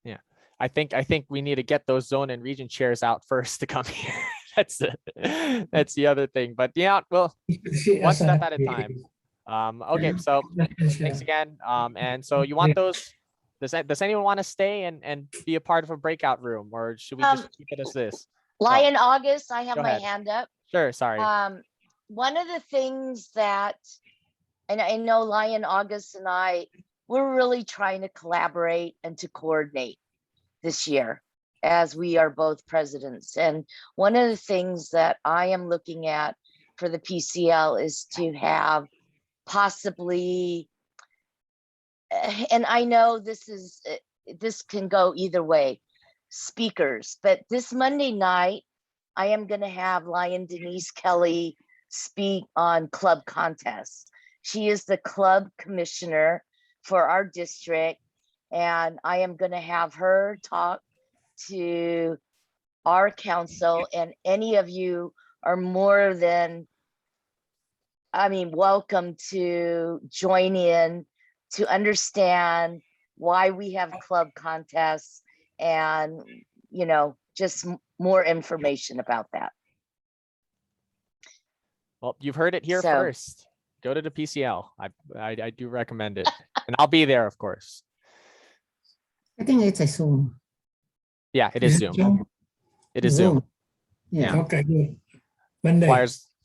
yeah, I think we need to get those zone and region chairs out first to come here. That's the other thing. But yeah, well, one step at a time. Okay, so thanks again. And so you want those? Does anyone want to stay and be a part of a breakout room, or should we just keep it as this? Lion August, I have Go my ahead. hand up. Sure, sorry. One of the things that, and I know Lion August and we're really trying to collaborate and to coordinate this year as we are both presidents. And one of the things that I am looking at for the PCL is to have possibly, and I know this can go either way, speakers, but this Monday night, I am going to have Lion Denise Kelly speak on club contests. She is the club commissioner for our district, and I am going to have her talk to our council, and any of you are more than, welcome to join in to understand why we have club contests and, you know, just more information about that. Well, you've heard it here So- first. Go to the PCL. I do recommend it, and I'll be there, of course. I think it's a Zoom. Yeah, it is Zoom. It is Zoom. Yeah. Okay, good. Monday.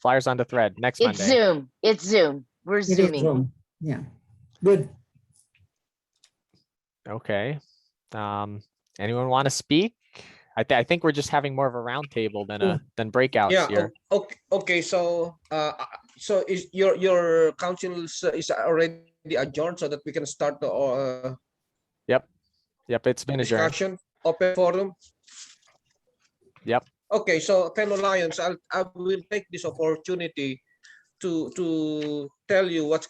Flyers on the thread next It's Monday. Zoom. It's Zoom. We're It is zooming. Zoom. Yeah. Good. Okay. Anyone want to speak? I think we're just having more of a roundtable than breakouts Yeah. here. Okay. So is your council is already adjourned so that we can start the Yep. It's been adjourned. discussion, open forum. Yep. Okay. So fellow Lions, I will take this opportunity to tell you what's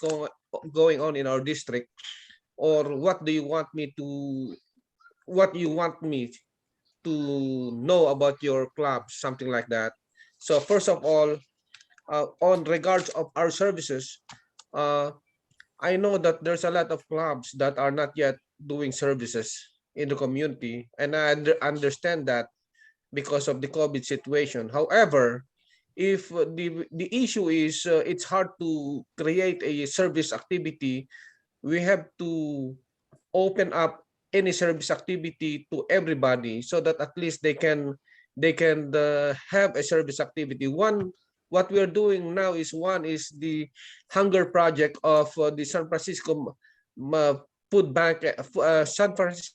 going on in our district, or what you want me to know about your club, something like that. So first of all, on regards of our services, I know that there's a lot of clubs that are not yet doing services in the community, and I understand that because of the COVID situation. However, if the issue is it's hard to create a service activity, we have to open up any service activity to everybody so that at least they can have a service activity. What we are doing now is the hunger project of the San Francisco food bank. San Francisco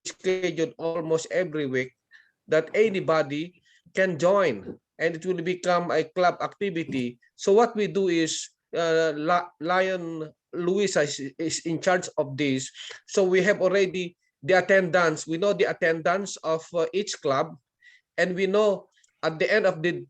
scheduled almost every week that anybody can join, and it will become a club activity. So what we do is Lion Luisa is in charge of this. So we have already the attendance. We know the attendance of each club, and we know at the end of the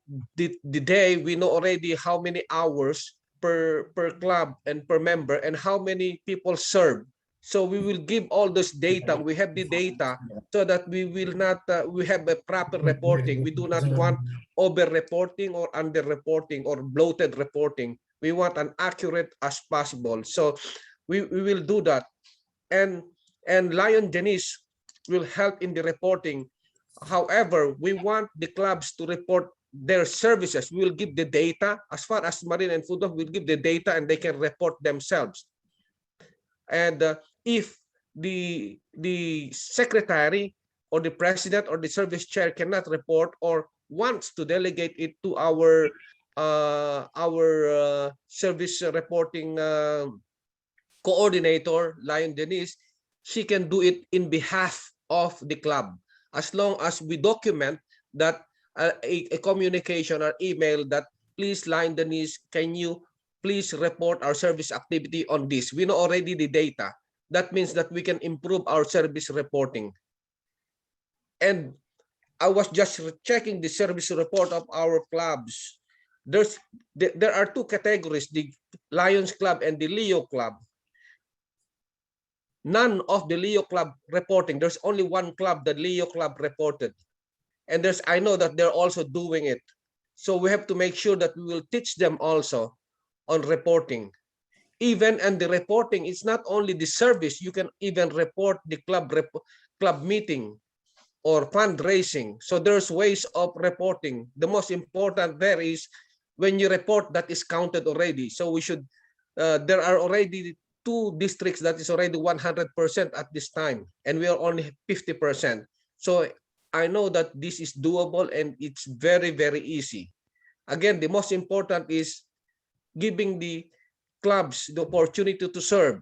day, we know already how many hours per club and per member, and how many people serve. So we will give all this data. We have the data so that we will not, we have a proper reporting. We do not want over-reporting or under-reporting or bloated reporting. We want an accurate as possible. So we will do that. And Lion Denise will help in the reporting. However, we want the clubs to report their services. We will give the data. As far as Marine and Food, we'll give the data and they can report themselves. And if the secretary or the president or the service chair cannot report or wants to delegate it to our service reporting coordinator, Lion Denise, she can do it in behalf of the club, as long as we document that a communication or email that, please, Lion Denise, can you please report our service activity on this. We know already the data. That means that we can improve our service reporting. And I was just checking the service report of our clubs. There are two categories, the Lions Club and the Leo Club. None of the Leo Club reporting. There's only one club, the Leo Club, reported. And I know that they're also doing it. So we have to make sure that we will teach them also on reporting. Even and the reporting, it's not only the service, you can even report the club meeting or fundraising. So there's ways of reporting. The most important there is when you report, that is counted already. So we should, there are already 2 districts that is already 100% at this time, and we are only 50%. So I know that this is doable and it's very, very easy. Again, the most important is giving the clubs the opportunity to serve.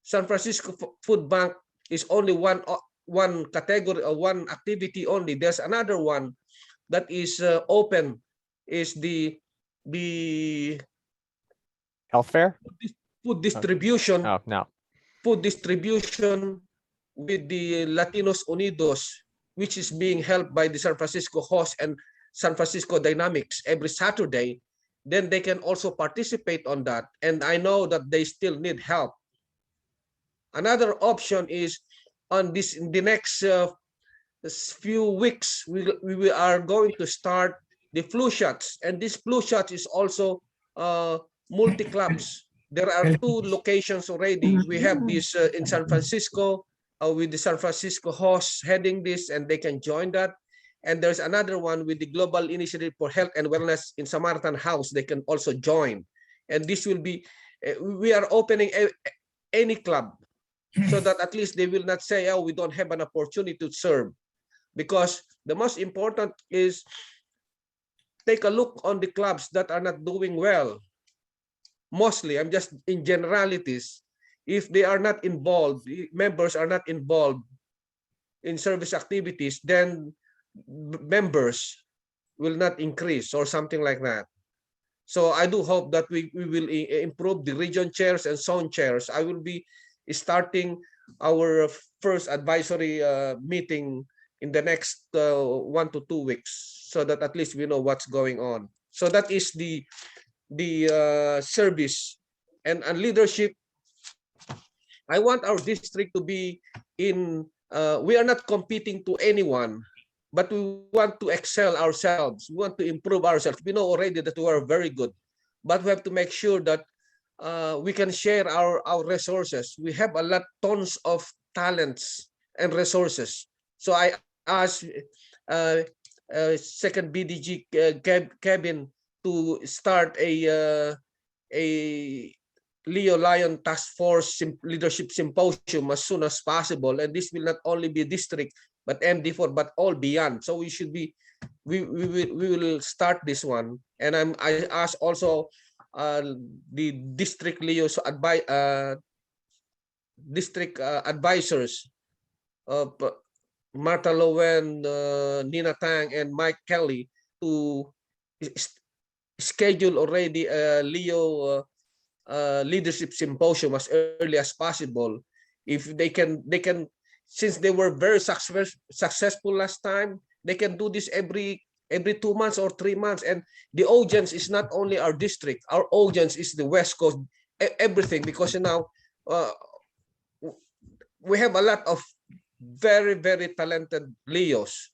San Francisco Food Bank is only one category or one activity only. There's another one that is open, is the health fair, food distribution. Oh no, Food distribution with the Latinos Unidos, which is being held by the San Francisco Host and San Francisco Dynamics every Saturday. Then they can also participate on that. And I know that they still need help. Another option is on this, in the next few weeks, we are going to start the flu shots. And this flu shot is also multi-clubs. There are 2 locations already. We have this in San Francisco with the San Francisco Host heading this, and they can join that. And there's another one with the Global Initiative for Health and Wellness in Samaritan House. They can also join. And this will be, we are opening any club so that at least they will not say, oh, we don't have an opportunity to serve. Because the most important is take a look on the clubs that are not doing well. Mostly, I'm just in generalities. If they are not involved, members are not involved in service activities, then members will not increase or something like that. So I do hope that we will improve the region chairs and zone chairs. I will be starting our first advisory meeting in the next 1 to 2 weeks, so that at least we know what's going on. So that is the service and leadership. I want our district to be in, we are not competing to anyone, but we want to excel ourselves. We want to improve ourselves. We know already that we are very good, but we have to make sure that we can share our resources. We have a lot, tons of talents and resources. So I asked second BDG Kevin to start a Leo Lion Task Force Leadership Symposium as soon as possible. And this will not only be district, but MD4, but all beyond. So we should be, we will start this one. And I asked also the district Leo's district advisors, Martha Lowen, Nina Tang, and Mike Kelly to schedule already a Leo leadership symposium as early as possible. If they can, since they were very successful last time, they can do this every 2 months or 3 months. And the audience is not only our district, our audience is the West Coast, everything, because now we have a lot of very, very talented Leos.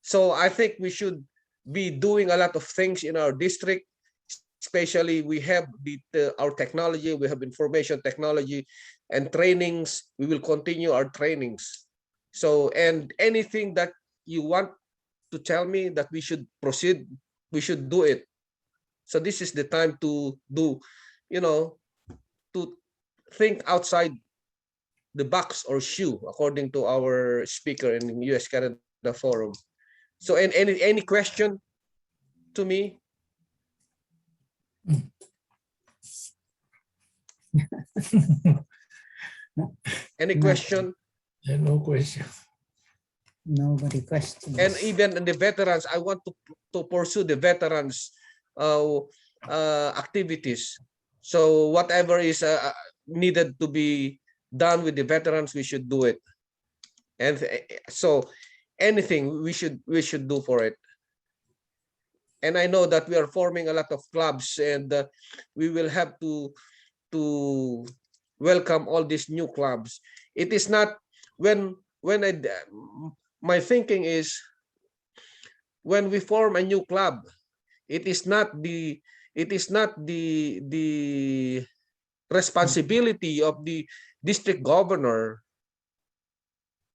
So I think we should be doing a lot of things in our district. Especially we have our technology, we have information technology and trainings. We will continue our trainings. So, and anything that you want to tell me that we should proceed, we should do it. So this is the time to do, to think outside the box or shoe, according to our speaker in the US Canada Forum. So, and any question to me? Any question? No question. Nobody questions. And even the veterans, I want to pursue the veterans activities. So whatever is needed to be done with the veterans, we should do it. And so anything we should do for it. And I know that we are forming a lot of clubs, and we will have to welcome all these new clubs. It is not my thinking is when we form a new club, it is not the responsibility of the district governor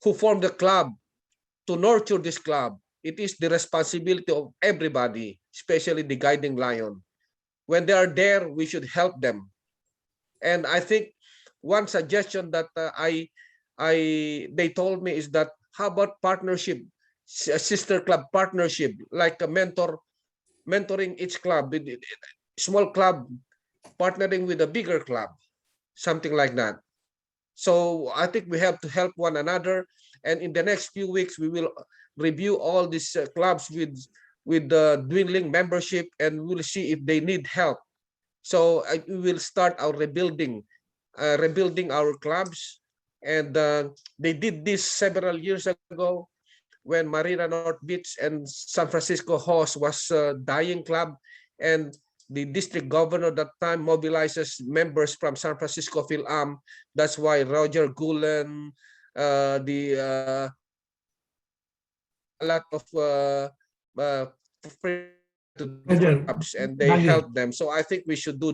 who formed the club to nurture this club. It is the responsibility of everybody, especially the guiding lion. When they are there, we should help them. And I think one suggestion that they told me is that, how about partnership, sister club partnership, like a mentoring each club, small club partnering with a bigger club, something like that. So I think we have to help one another. And in the next few weeks, we will review all these clubs with the dwindling membership, and we'll see if they need help. So we will start our rebuilding our clubs. And they did this several years ago when Marina North Beach and San Francisco Host was a dying club, and the district governor at that time mobilizes members from San Francisco PhilAm. That's why Roger Gulen, a lot of clubs, and they help them. So I think we should do.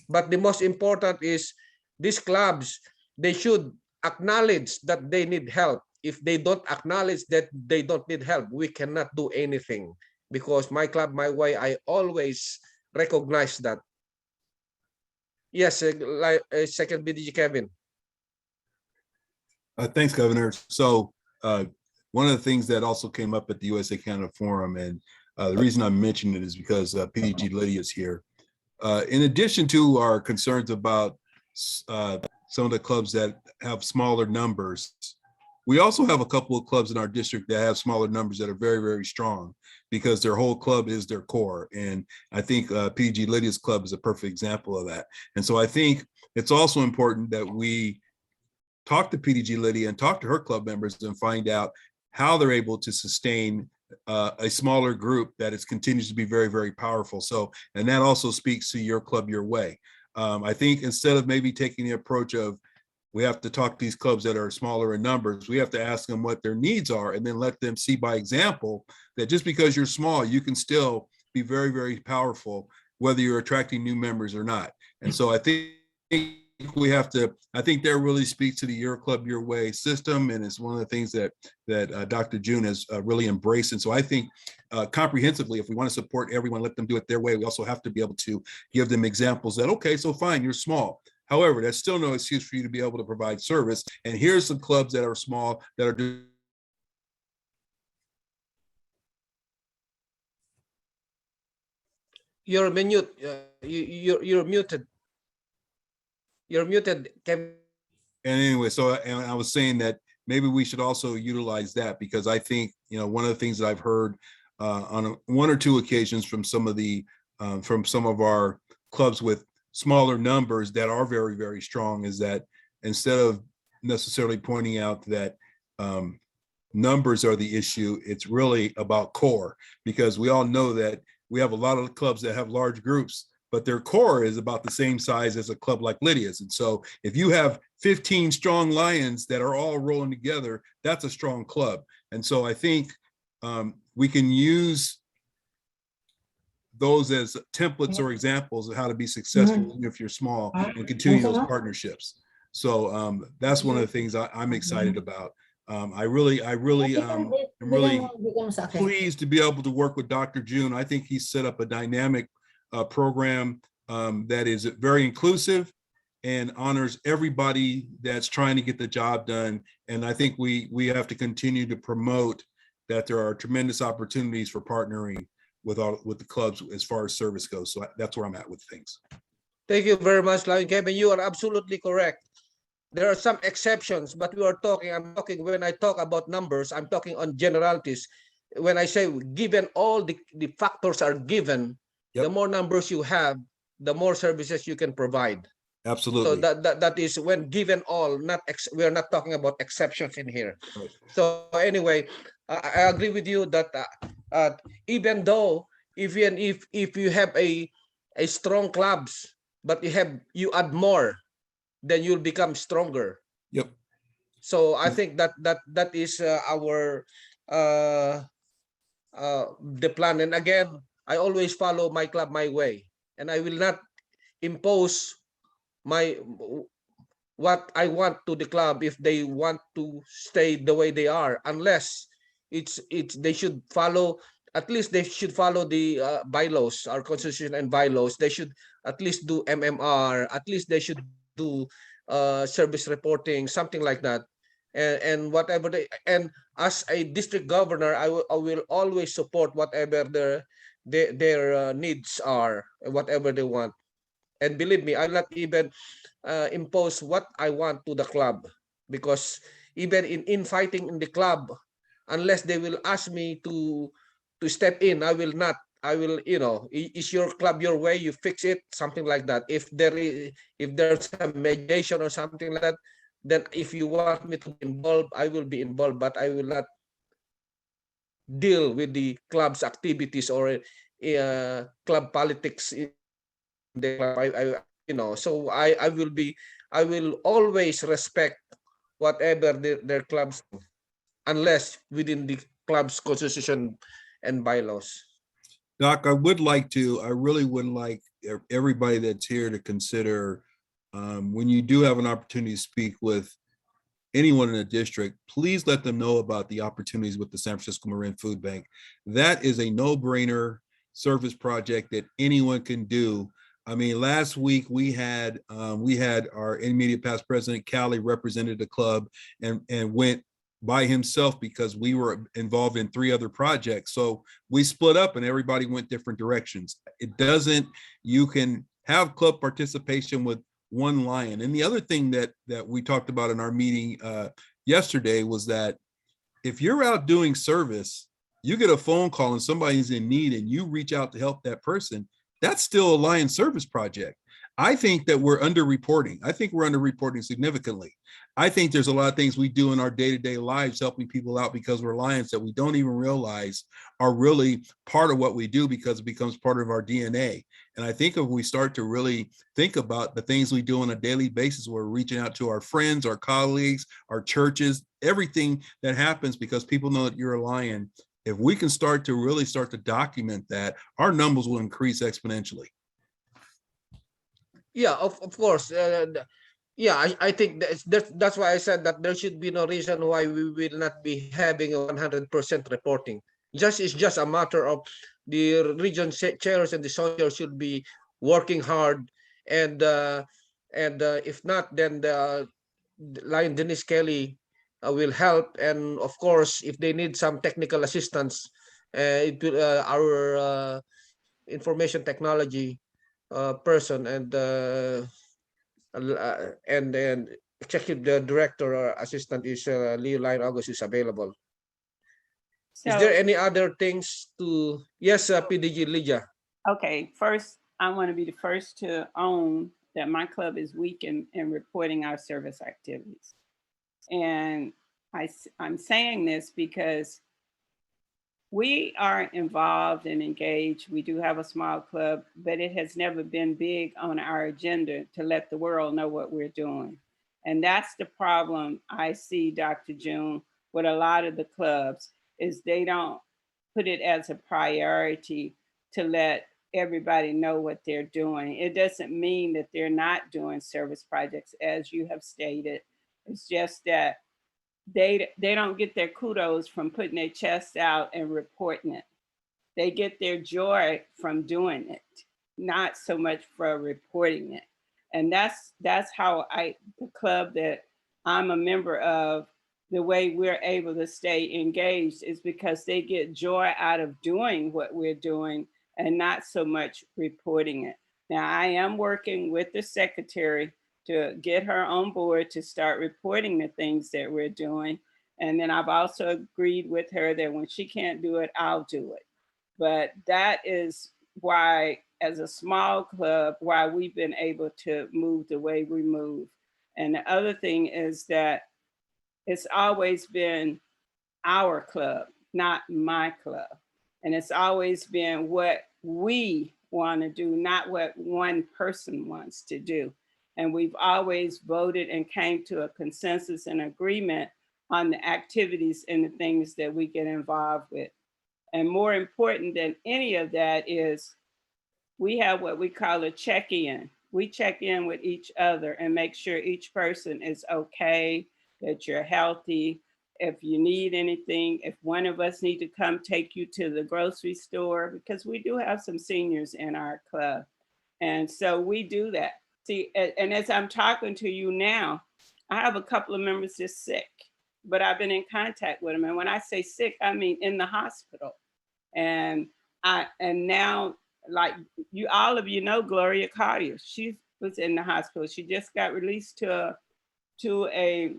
But the most important is these clubs, they should acknowledge that they need help. if they don't acknowledge that they don't need help, we cannot do anything, because my club, my way, I always recognize that. Yes, like second BDG Kevin. Thanks, Governor. So one of the things that also came up at the USA Canada Forum, and the reason I'm mentioning it is because PDG Lydia is here. In addition to our concerns about some of the clubs that have smaller numbers, we also have a couple of clubs in our district that have smaller numbers that are very, very strong because their whole club is their core. And I think PDG Lydia's club is a perfect example of that. And so I think it's also important that we talk to PDG Lydia and talk to her club members and find out how they're able to sustain a smaller group that is continues to be very, very powerful. So, and that also speaks to your club, your way. I think instead of maybe taking the approach of we have to talk to these clubs that are smaller in numbers, we have to ask them what their needs are and then let them see by example that just because you're small, you can still be very, very powerful, whether you're attracting new members or not. And so I think we have to, I think that really speaks to the Your Club, Your Way system. And it's one of the things that Dr. June has really embraced. And so I think comprehensively, if we want to support everyone, let them do it their way, we also have to be able to give them examples that, okay, so fine, you're small. However, that's still no excuse for you to be able to provide service. And here's some clubs that are small that are doing. You're mute. You're muted. You're muted, Kevin. And anyway, so and I was saying that maybe we should also utilize that because I think, you know, one of the things that I've heard on one or two occasions from some of our clubs with smaller numbers that are very, very strong is that instead of necessarily pointing out that numbers are the issue, it's really about core, because we all know that we have a lot of clubs that have large groups, but their core is about the same size as a club like Lydia's. And so if you have 15 strong Lions that are all rolling together, that's a strong club. And so I think we can use those as templates or examples of how to be successful even if you're small and continue those partnerships. So that's one of the things I'm excited about. I'm really pleased to be able to work with Dr. June. I think he set up a dynamic program that is very inclusive and honors everybody that's trying to get the job done. And I think we have to continue to promote that there are tremendous opportunities for partnering with the clubs as far as service goes. So that's where I'm at with things. Thank you very much, Lion Kevin. You are absolutely correct. There are some exceptions, but I'm talking when I talk about numbers, I'm talking on generalities. When I say given all the factors are given, the more numbers you have, the more services you can provide. Absolutely. So that is when given all, we're not talking about exceptions in here. Right. So anyway, I agree with you that even though even if you have a strong clubs, but you add more, then you'll become stronger. Yep. So I think that is our the plan. And again, I always follow my club, my way, and I will not impose what I want to the club if they want to stay the way they are, unless they should follow, at least they should follow the bylaws, our constitution and bylaws. They should at least do MMR, at least they should do service reporting, something like that. And whatever and as a district governor, I will always support whatever their needs are, whatever they want. And believe me, I'll not even impose what I want to the club, because even in fighting in the club, unless they will ask me to step in, I will not. I will, is your club your way, you fix it, something like that. If there's a mediation or something like that, then if you want me to be involved, I will be involved, but I will not deal with the club's activities or club politics in the club. So I will always respect whatever their clubs, unless within the club's constitution and bylaws. Doc, I really would like everybody that's here to consider when you do have an opportunity to speak with anyone in the district, please let them know about the opportunities with the San Francisco Marin Food Bank. That is a no-brainer service project that anyone can do. I mean, last week we had our immediate past president, Callie, represented the club and went by himself because we were involved in 3 other projects. So we split up and everybody went different directions. You can have club participation with one lion. And the other thing that we talked about in our meeting yesterday was that if you're out doing service, you get a phone call and somebody's in need and you reach out to help that person, that's still a lion service project. I think that we're underreporting. I think we're underreporting significantly. I think there's a lot of things we do in our day-to-day lives helping people out because we're lions that we don't even realize are really part of what we do because it becomes part of our DNA. And I think if we start to really think about the things we do on a daily basis, we're reaching out to our friends, our colleagues, our churches, everything that happens because people know that you're a lion. If we can start to document that, our numbers will increase exponentially. Yeah, of course. Yeah, I think that's why I said that there should be no reason why we will not be having a 100% reporting. It's just a matter of the region chairs and the zone chairs should be working hard, and if not, then the Lion Dennis Kelly will help, and of course, if they need some technical assistance, it will our information technology person and then executive director or assistant is Leo Lion August is available. So, is there any other things to? Yes, PDG Lydia. Okay, first, I want to be the first to own that my club is weak in reporting our service activities. And I'm saying this because we are involved and engaged. We do have a small club, but it has never been big on our agenda to let the world know what we're doing. And that's the problem I see, Dr. June, with a lot of the clubs, is they don't put it as a priority to let everybody know what they're doing. It doesn't mean that they're not doing service projects, as you have stated. It's just that they don't get their kudos from putting their chest out and reporting it. They get their joy from doing it, not so much for reporting it. And that's how the club that I'm a member of, the way we're able to stay engaged is because they get joy out of doing what we're doing and not so much reporting it. Now, I am working with the secretary to get her on board to start reporting the things that we're doing. And then I've also agreed with her that when she can't do it, I'll do it. But that is why, as a small club, why we've been able to move the way we move. And the other thing is that it's always been our club, not my club. And it's always been what we want to do, not what one person wants to do. And we've always voted and came to a consensus and agreement on the activities and the things that we get involved with. And more important than any of that is we have what we call a check-in. We check in with each other and make sure each person is okay, that you're healthy. If you need anything, if one of us need to come take you to the grocery store, because we do have some seniors in our club. And so we do that. See, and as I'm talking to you now, I have a couple of members that's sick, but I've been in contact with them. And when I say sick, I mean in the hospital. And now, like you, all of you know Gloria Collier. She was in the hospital. She just got released to a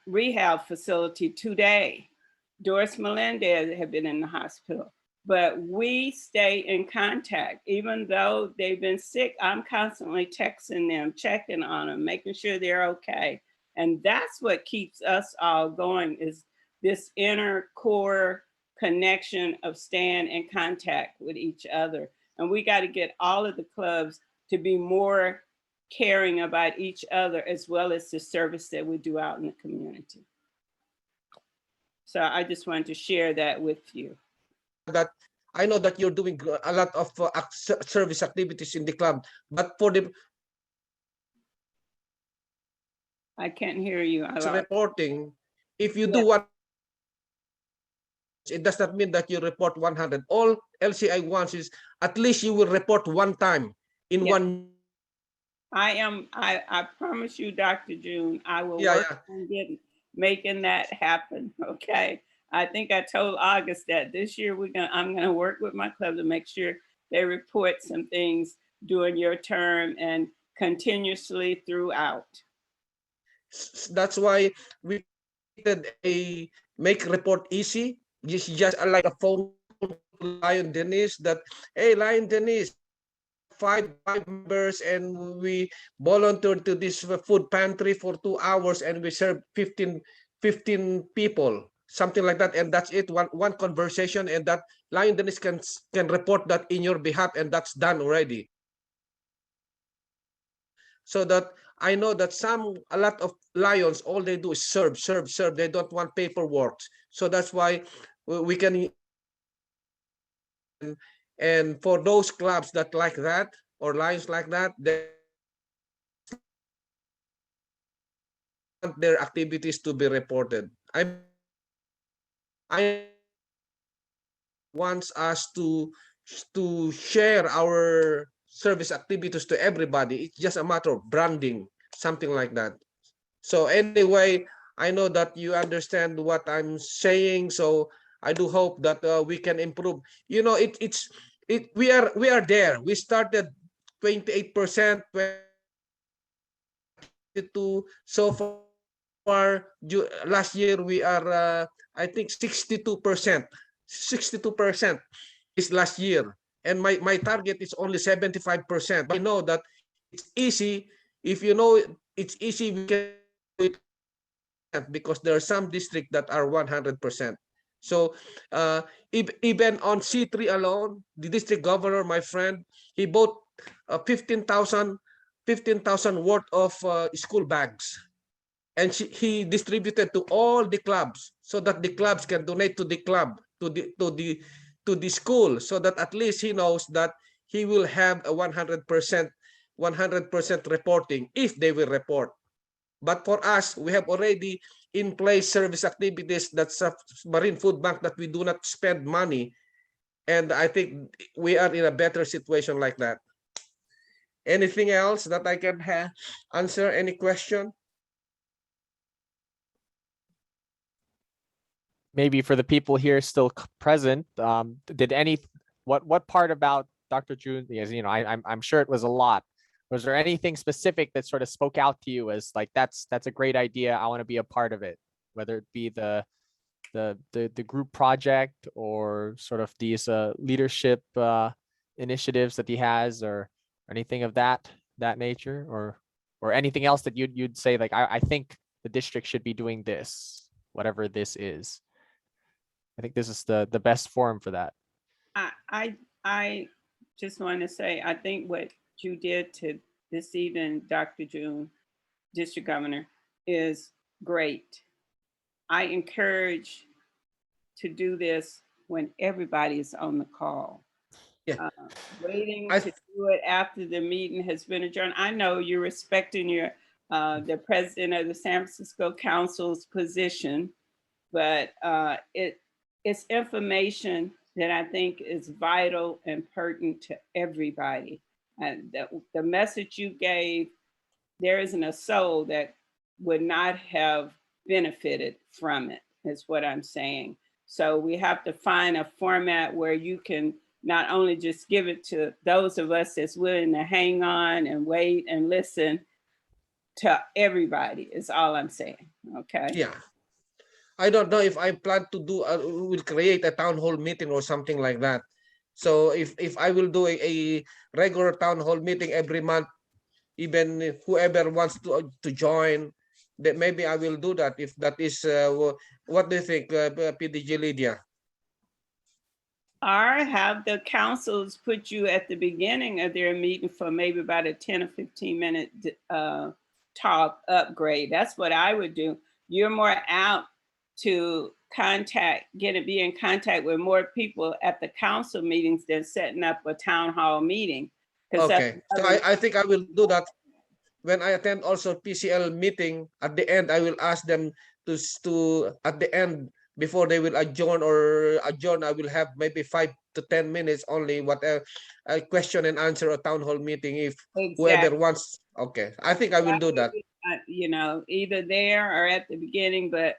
rehab facility today. Doris Melendez had been in the hospital. But we stay in contact. Even though they've been sick, I'm constantly texting them, checking on them, making sure they're okay. And that's what keeps us all going, is this inner core connection of staying in contact with each other. And we got to get all of the clubs to be more caring about each other, as well as the service that we do out in the community. So I just wanted to share that with you. That I know that you're doing a lot of service activities in the club, but for the I can't hear you. It's reporting. If you Yeah. do one, it does not mean that you report 100. All LCI wants is at least you will report one time in Yeah. one. I promise you, Dr. June, I will Yeah, work on making that happen. Okay. I think I told August that this year I'm gonna work with my club to make sure they report some things during your term and continuously throughout. That's why we did a make report easy. Just like a phone call to Lion Denise that, hey, Lion Denise, five members and we volunteered to this food pantry for 2 hours and we served 15 people, something like that, and that's it. One conversation, and that Lion Dennis can report that in your behalf, and that's done already. So that I know that a lot of Lions, all they do is serve. They don't want paperwork. So that's why we can. And for those clubs that like that, or Lions like that, they want their activities to be reported. I wants us to share our service activities to everybody. It's just a matter of branding, something like that. So anyway, I know that you understand what I'm saying. So I do hope that we can improve. You know, we are there. We started 28%, 22 so far. Last year we are I think 62%. 62% is last year, and my target is only 75%. But I know that it's easy. If you know it's easy, we can do it, because there are some districts that are 100%. So even on C3 alone, the district governor, my friend, he bought 15,000 worth of school bags, and he distributed to all the clubs so that the clubs can donate to the club, to the school, so that at least he knows that he will have a 100% reporting if they will report. But for us, we have already in place service activities, that's a Marine Food Bank, that we do not spend money. And I think we are in a better situation like that. Anything else that I can answer? Any question? Maybe for the people here still present, did what part about Dr. June? Because I'm sure it was a lot. Was there anything specific that sort of spoke out to you as like that's a great idea, I want to be a part of it, whether it be the group project or sort of these leadership initiatives that he has, or anything of that nature, or anything else that you'd say like I think the district should be doing this, whatever this is. I think this is the best forum for that. I just want to say, I think what you did to this evening, Dr. June, District Governor, is great. I encourage to do this when everybody is on the call. Yeah. Waiting to do it after the meeting has been adjourned. I know you're respecting your the president of the San Francisco Council's position, but it's information that I think is vital and pertinent to everybody. And the message you gave, there isn't a soul that would not have benefited from it, is what I'm saying. So we have to find a format where you can not only just give it to those of us that's willing to hang on and wait and listen, to everybody, is all I'm saying. Okay. Yeah. I don't know if I plan to do, will create a town hall meeting or something like that. So if I will do a regular town hall meeting every month, even whoever wants to join, that maybe I will do that. If that is, what do you think, PDG Lydia? Or have the councils put you at the beginning of their meeting for maybe about a 10 or 15 minute talk upgrade. That's what I would do. You're more out to be in contact with more people at the council meetings than setting up a town hall meeting. Okay, so I think I will do that. when I attend also PCL meeting, at the end I will ask them to at the end before they will adjourn I will have maybe 5 to 10 minutes only, whatever a question and answer a town hall meeting if whoever Exactly. wants. Okay, I think I will do that. You know, either there or at the beginning, but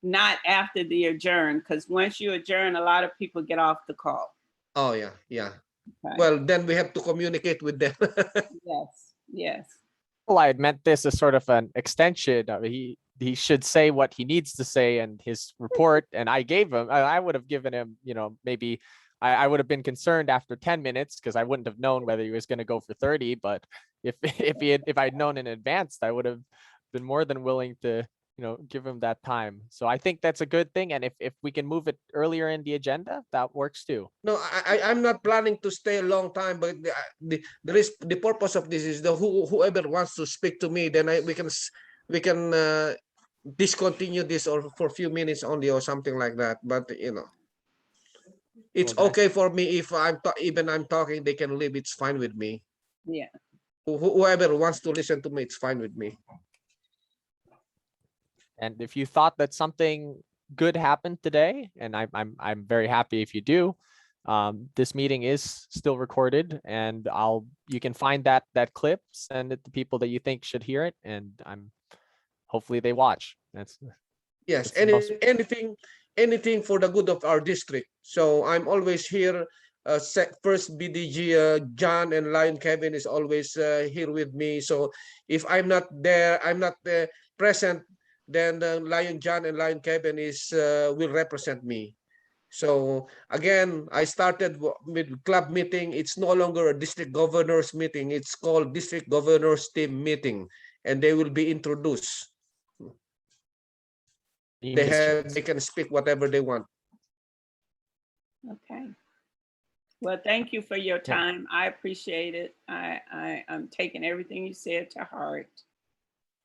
not after the adjourn, because once you adjourn, a lot of people get off the call. Oh yeah, yeah. Okay. Well, then we have to communicate with them. Yes, yes. Well, I had meant this as sort of an extension. He should say what he needs to say in his report, and I gave him. I would have given him, you know, maybe I would have been concerned after 10 minutes because I wouldn't have known whether he was going to go for 30. But if I'd known in advance, I would have been more than willing to, you know, give him that time. So I think that's a good thing. And if we can move it earlier in the agenda, that works too. No, I'm not planning to stay a long time, but the purpose of this is whoever wants to speak to me, then we can discontinue this or for a few minutes only or something like that. But you know, it's okay for me if I'm talking, they can leave. It's fine with me. Yeah. Whoever wants to listen to me, it's fine with me. And if you thought that something good happened today, and I'm very happy if you do, this meeting is still recorded, and you can find that clip, send it to people that you think should hear it, and hopefully they watch. That's anything for the good of our district. So I'm always here. First BDG John and Lion Kevin is always here with me. So if I'm not there, I'm not present, then Lion John and Lion Kevin will represent me. So again, I started with club meeting. It's no longer a district governor's meeting. It's called district governor's team meeting, and they will be introduced. They can speak whatever they want. Okay. Well, thank you for your time. I appreciate it. I'm taking everything you said to heart.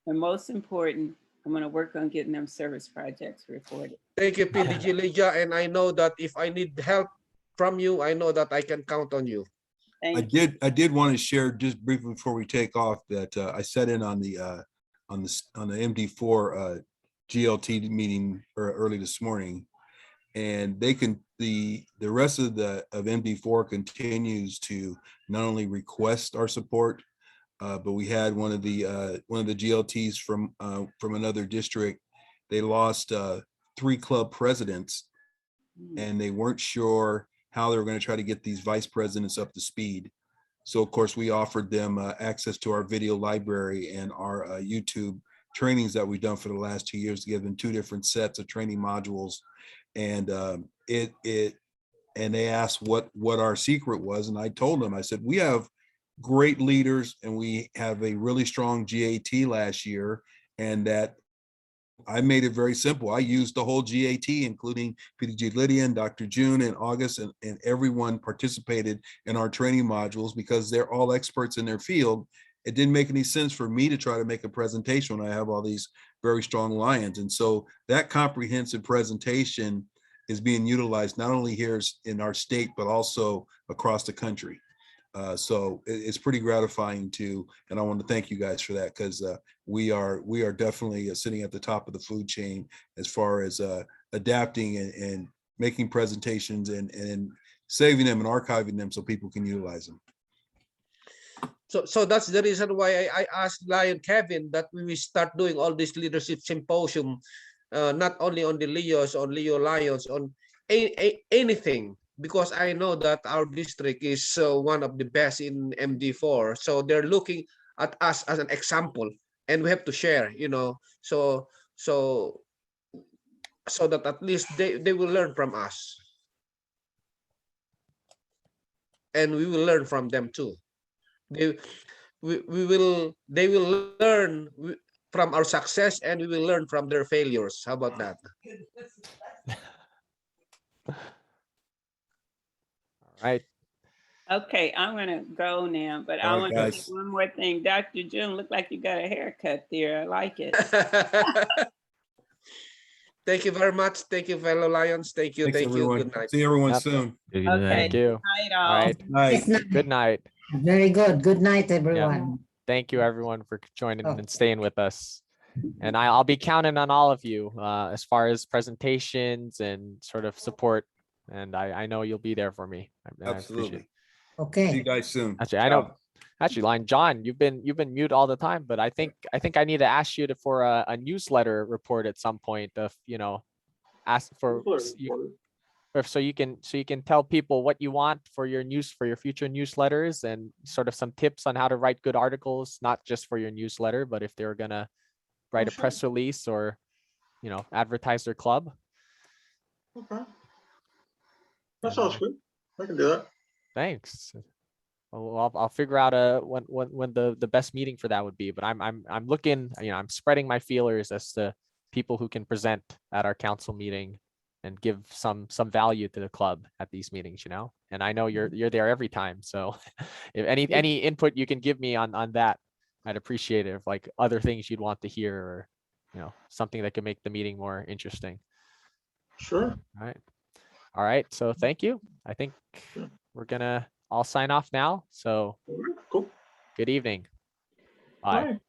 And most important, I'm going to work on getting them service projects reported. Thank you, PDG Lydia. And I know that if I need help from you, I know that I can count on you. I did want to share just briefly before we take off that I sat in on the MD4 GLT meeting early this morning, and the rest of MD4 continues to not only request our support, but we had one of the GLTs from another district. They lost 3 club presidents, and they weren't sure how they were going to try to get these vice presidents up to speed. So of course we offered them access to our video library and our YouTube trainings that we've done for the last 2 years, to give them 2 different sets of training modules. And and they asked what our secret was, and I told them, I said, we have great leaders and we have a really strong GAT last year, and that I made it very simple. I used the whole GAT, including PDG Lydia and Dr. June and August, and everyone participated in our training modules because they're all experts in their field. It didn't make any sense for me to try to make a presentation when I have all these very strong lions. And so that comprehensive presentation is being utilized not only here in our state, but also across the country. So it's pretty gratifying too. And I want to thank you guys for that, because we are definitely sitting at the top of the food chain as far as adapting and making presentations and saving them and archiving them so people can utilize them. So that's the reason why I asked Lion Kevin that we will start doing all this leadership symposium, not only on the Leos, on Leo Lions, on anything, because I know that our district is one of the best in MD4. So they're looking at us as an example, and we have to share, you know, so that at least they will learn from us, and we will learn from them too. They will learn from our success, and we will learn from their failures. How about that? All right. Okay, I'm gonna go now, but I want to say one more thing. Dr. June, look like you got a haircut there. I like it. Thank you very much. Thank you, fellow Lions. Thank you. Thanks, thank everyone. you. Good night. See everyone soon. Okay. Thank you. Good night, All all. right. Night. Good night. Very good. Good night, everyone. thank you everyone for joining Oh. and staying with us. And I'll be counting on all of you as far as presentations and sort of support. And I know you'll be there for me. I appreciate it. Absolutely. See you Okay. guys soon. Actually, I know. Actually, Lion John, you've been mute all the time, but I think I need to ask you for a newsletter report at some point. Of ask for so you can tell people what you want for your future newsletters and sort of some tips on how to write good articles, not just for your newsletter, but if they're gonna write a press release or advertise their club. Okay. That sounds good. I can do that. Thanks. Well, I'll figure out when the best meeting for that would be. But I'm looking, I'm spreading my feelers as to people who can present at our council meeting and give some value to the club at these meetings, And I know you're there every time. So if any input you can give me on that, I'd appreciate it. If like other things you'd want to hear or something that could make the meeting more interesting. Sure. All right. So thank you. I think we're gonna all sign off now. So Cool. good evening. Bye. Bye.